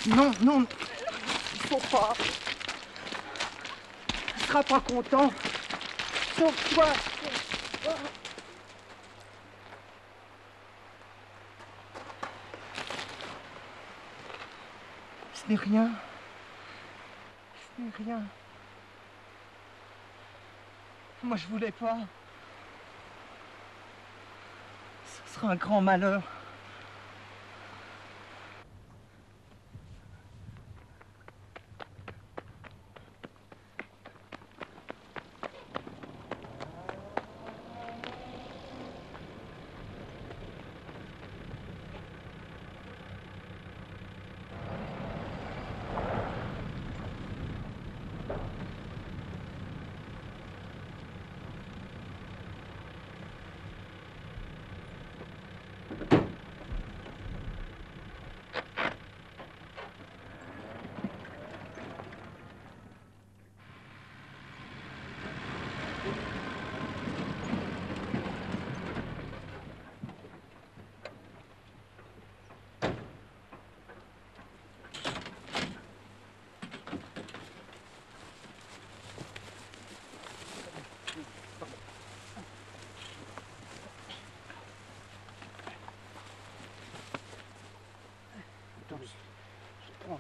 Non, non, il faut pas. Tu seras pas content. Sauve-toi. Sauve-toi. Ce n'est rien. Ce n'est rien. Moi, je voulais pas. Ce sera un grand malheur.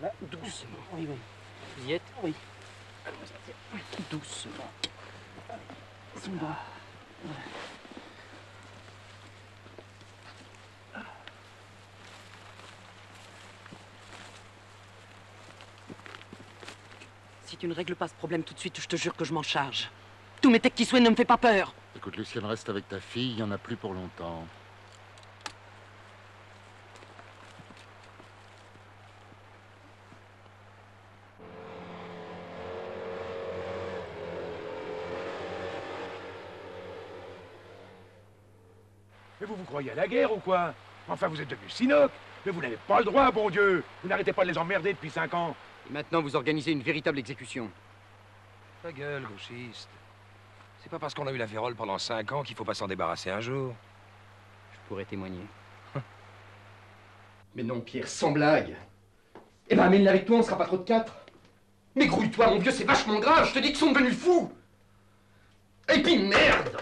Là, doucement. Oui, oui. Vous y êtes? Oui. Doucement. C'est bon. Si tu ne règles pas ce problème tout de suite, je te jure que je m'en charge. Tous mes techs qui soignent ne me fait pas peur. Écoute, Lucienne, reste avec ta fille, il n'y en a plus pour longtemps. Mais vous croyez à la guerre ou quoi? Enfin, vous êtes devenus Sinoc. Mais vous n'avez pas le droit, bon Dieu. Vous n'arrêtez pas de les emmerder depuis 5 ans. Et maintenant, vous organisez une véritable exécution. Ta gueule, gauchiste. C'est pas parce qu'on a eu la vérole pendant 5 ans qu'il faut pas s'en débarrasser un jour. Je pourrais témoigner. Mais non, Pierre, sans blague. Eh ben, amène-la avec toi, on sera pas trop de 4. Mais grouille-toi, mon vieux, c'est vachement grave. Je te dis qu'ils sont devenus fous. Et puis, merde!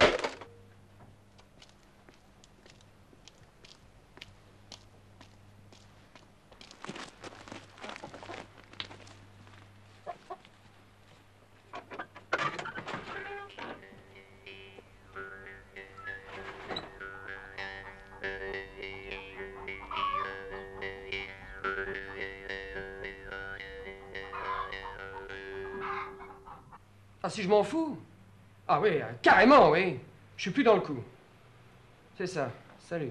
Ah, si je m'en fous? Ah oui, carrément, oui. Je suis plus dans le coup. C'est ça. Salut.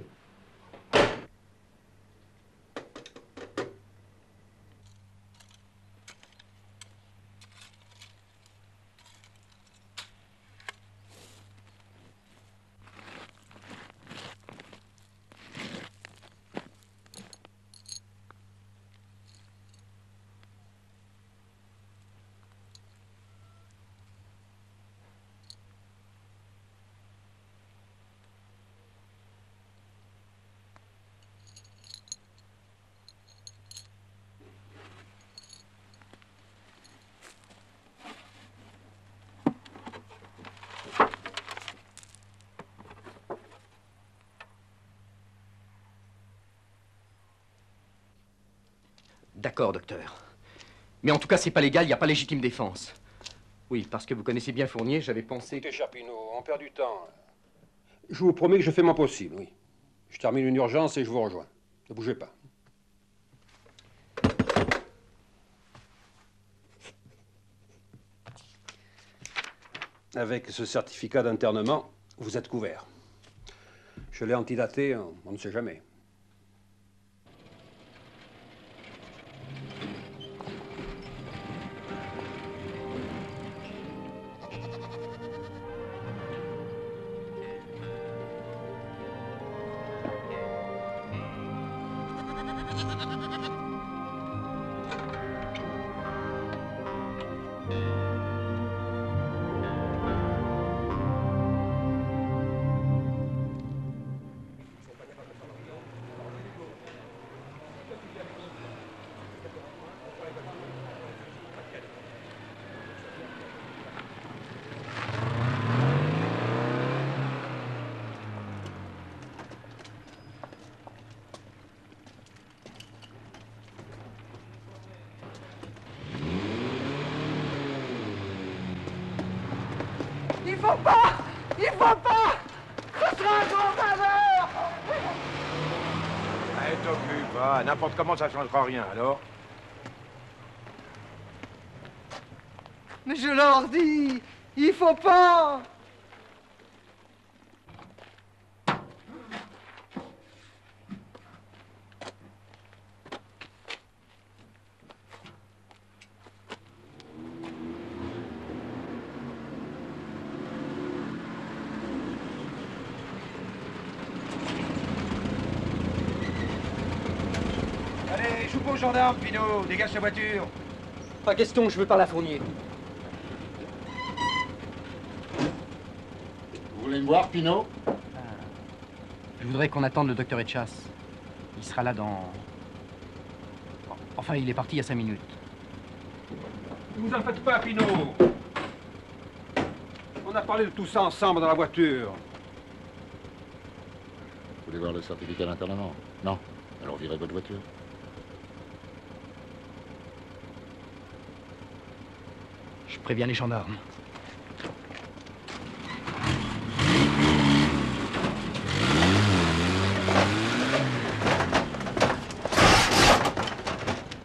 D'accord, docteur. Mais en tout cas, c'est pas légal, il n'y a pas légitime défense. Oui, parce que vous connaissez bien Fournier, j'avais pensé... Écoutez, Charpinot, on perd du temps. Je vous promets que je fais mon possible, oui. Je termine une urgence et je vous rejoins. Ne bougez pas. Avec ce certificat d'internement, vous êtes couvert. Je l'ai antidaté, on ne sait jamais. faut pas! Il faut pas! Ce sera un grand malheur! Allez, t'occupe pas. N'importe comment, ça changera rien, alors. Mais je leur dis, il faut pas! Allez, joue pas aux gendarmes, Pinot. Dégage la voiture. Pas question, je veux pas la fournier. Vous voulez me voir, Pinot? Je voudrais qu'on attende le docteur Etchas. Il sera là dans... Enfin, il est parti il y a 5 minutes. Ne vous en faites pas, Pinot. On a parlé de tout ça ensemble dans la voiture. Vous voulez voir le certificat d'internement? Non. Alors virez votre voiture. Je préviens les gendarmes.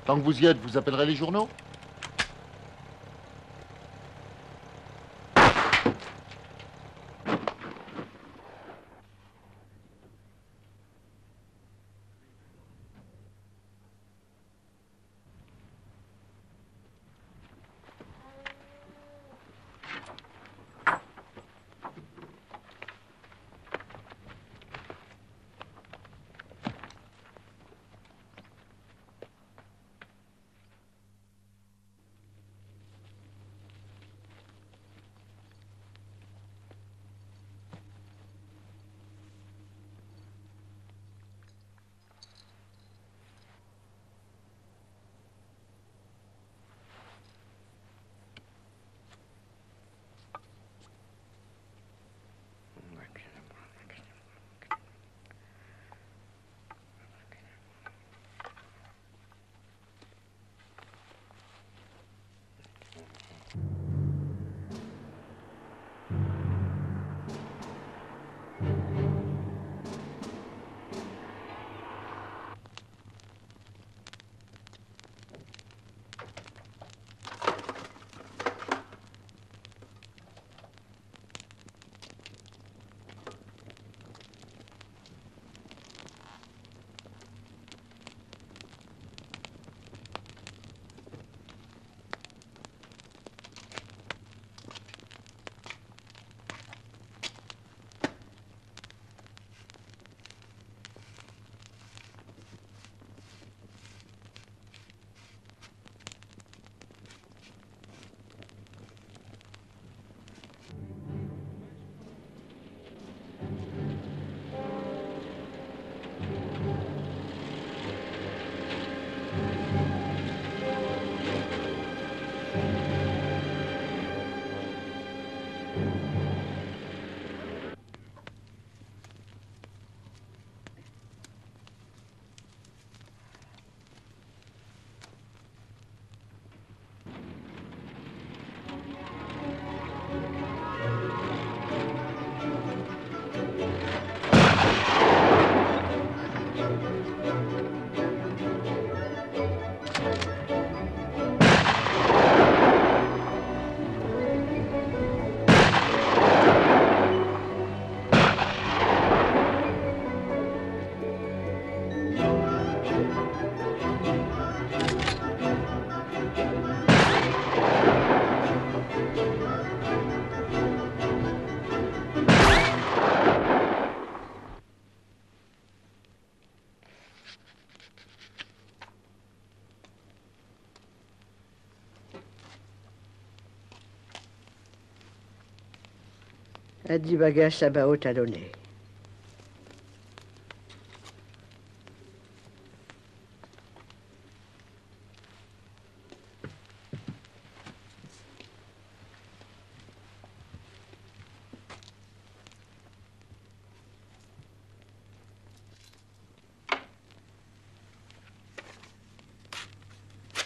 Tant que vous y êtes, vous appellerez les journaux? À 10 bagages Sabao talonnés.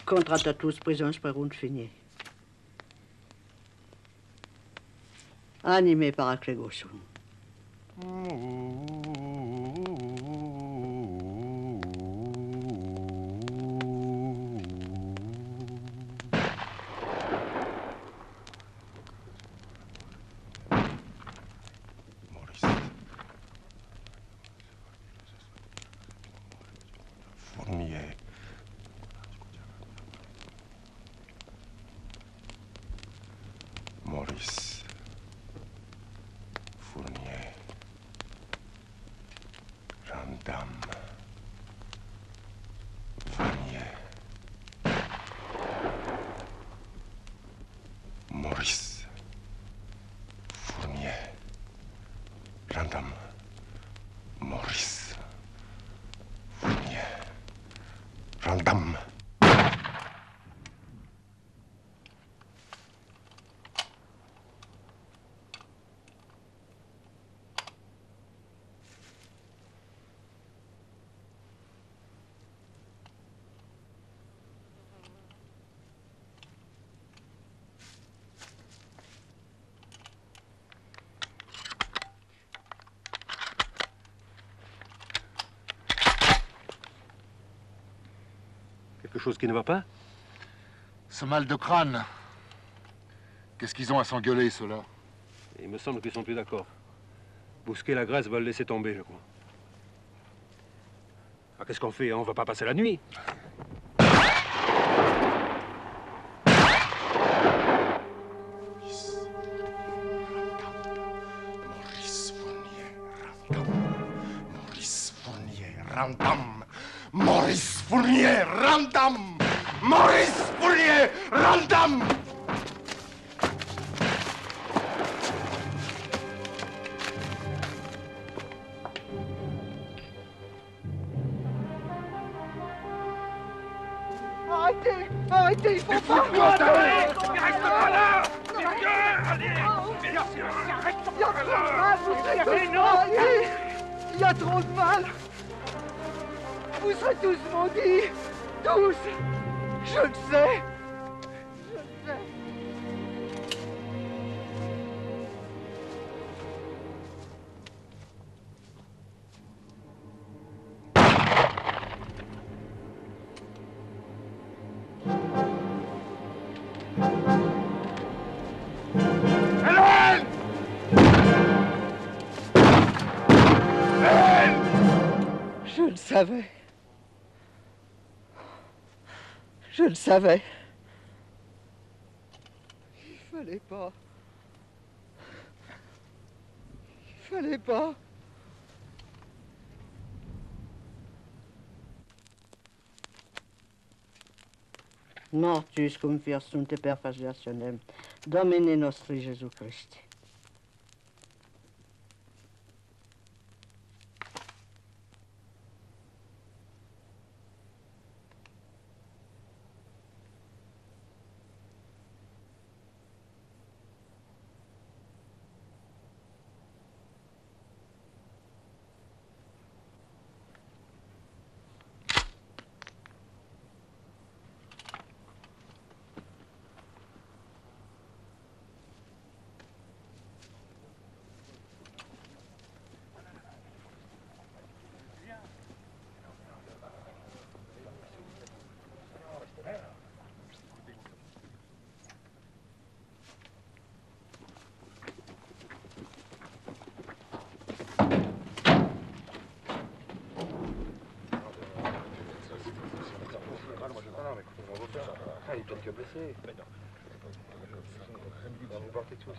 Contrat à tous, présence par route finie. animé par Aklegosun. Fournier. Maurice. Fournier. Randam. Vanier. Maurice. Fournier. Randam. Maurice. Fournier. Randam. Quelque chose qui ne va pas? Ce mal de crâne. Qu'est-ce qu'ils ont à s'engueuler, ceux-là? Il me semble qu'ils sont plus d'accord. Bousquet la Grèce va le laisser tomber, je crois. Ah, qu'est-ce qu'on fait? On va pas passer la nuit. Randam. Maurice Fournier, Randam. Maurice Fournier, Randam. Arrêtez! Arrêtez, il faut pas! Mais reste pas là! Allez! Il y a trop de mal! Vous serez tous maudits! Tous! Je le sais! Je le sais! Je le savais. Je le savais. Il fallait pas. Il fallait pas. Mortus cum fiat sunt perfagitationem, Domine nostri Jesu Christi. Il est peut-être que blessé. Vous partez tous là.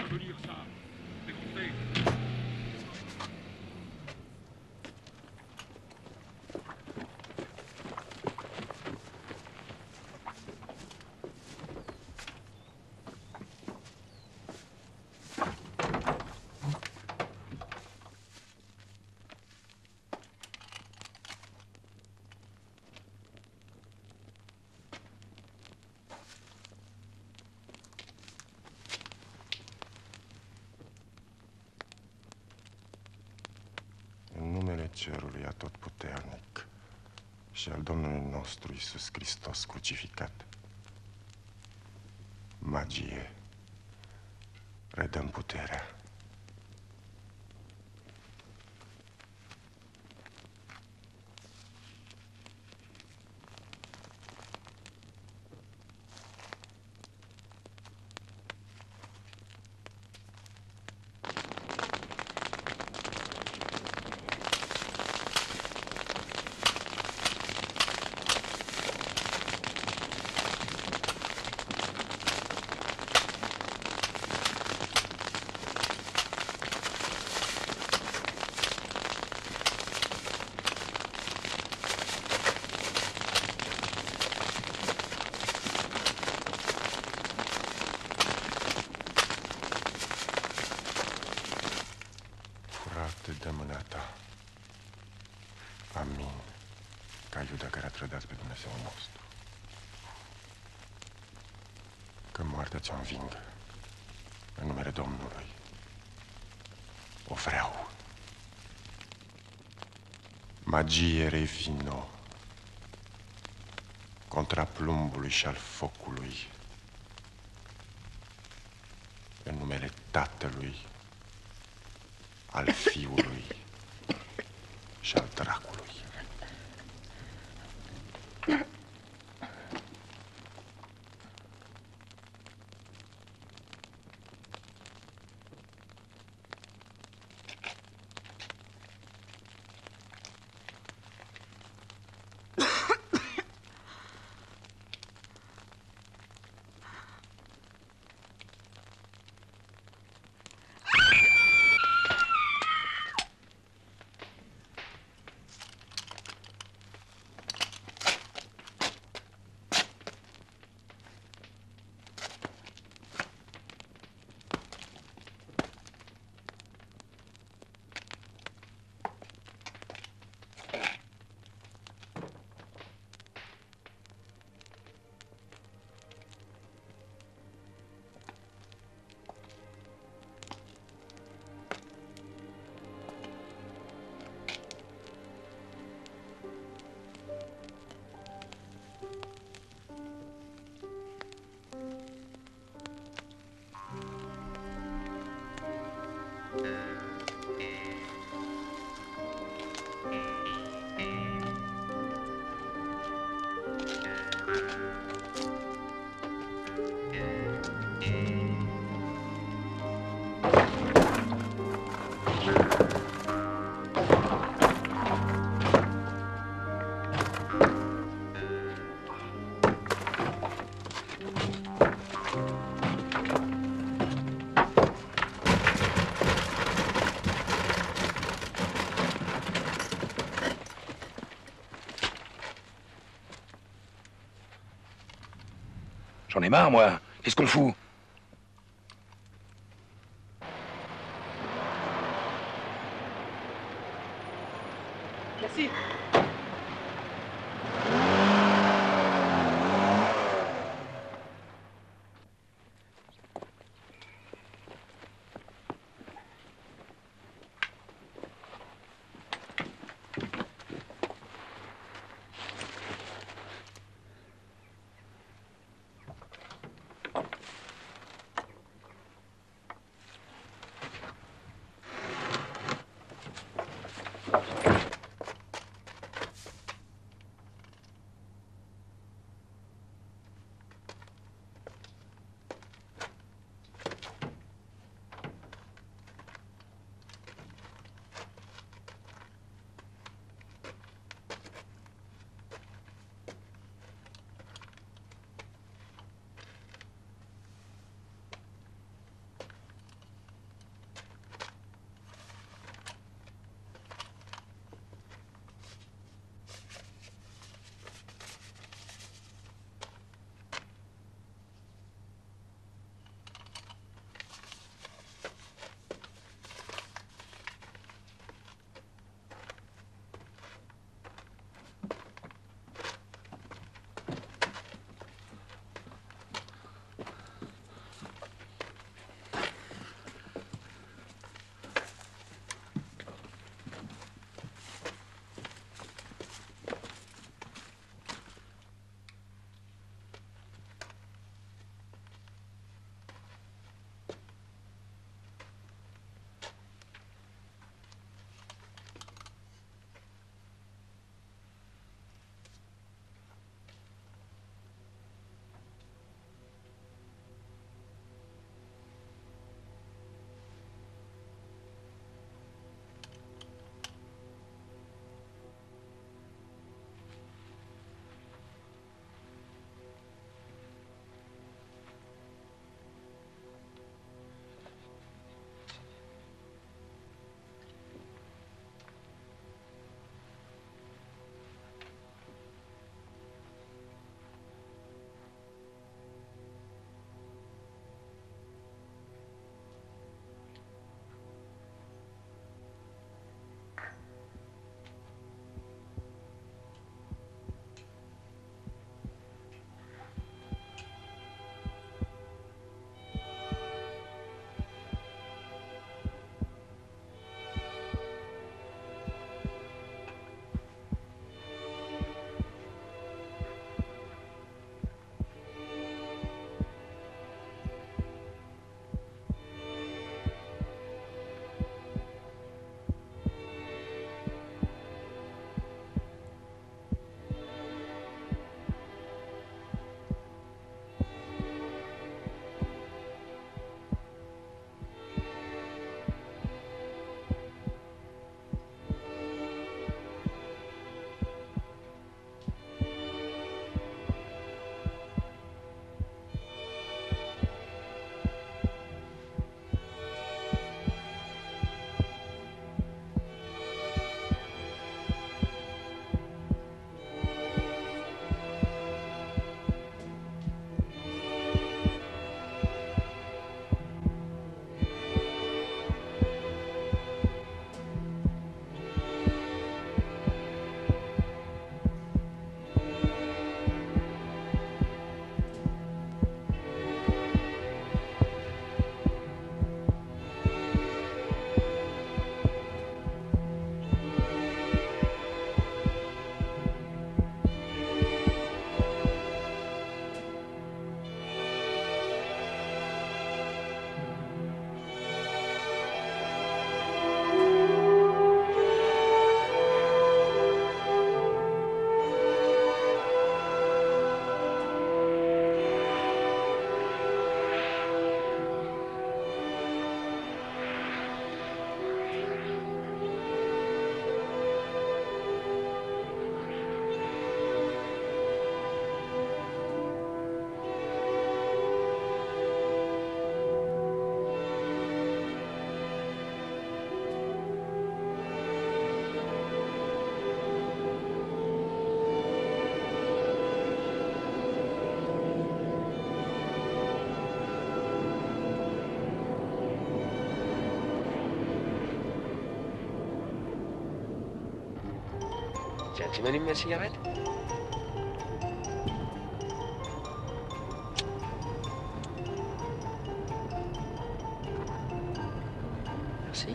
peux lire ça. Démontrez. În numele Cerului Atotputernic și al Domnului nostru Iisus Hristos crucificat, magie, redăm puterea. Frate de mâna ta. Amin. Ca Iuda care a trădat pe Dumnezeu nostru. Că moartea ți-o înving în numele Domnului. O vreau. Magie revino contra plumbului și al focului. În numele Tatălui, al Fiului și al Dracului. J'en ai marre, moi. Qu'est-ce qu'on fout? Merci. Tiens, tu m'allumes ma cigarette? Merci.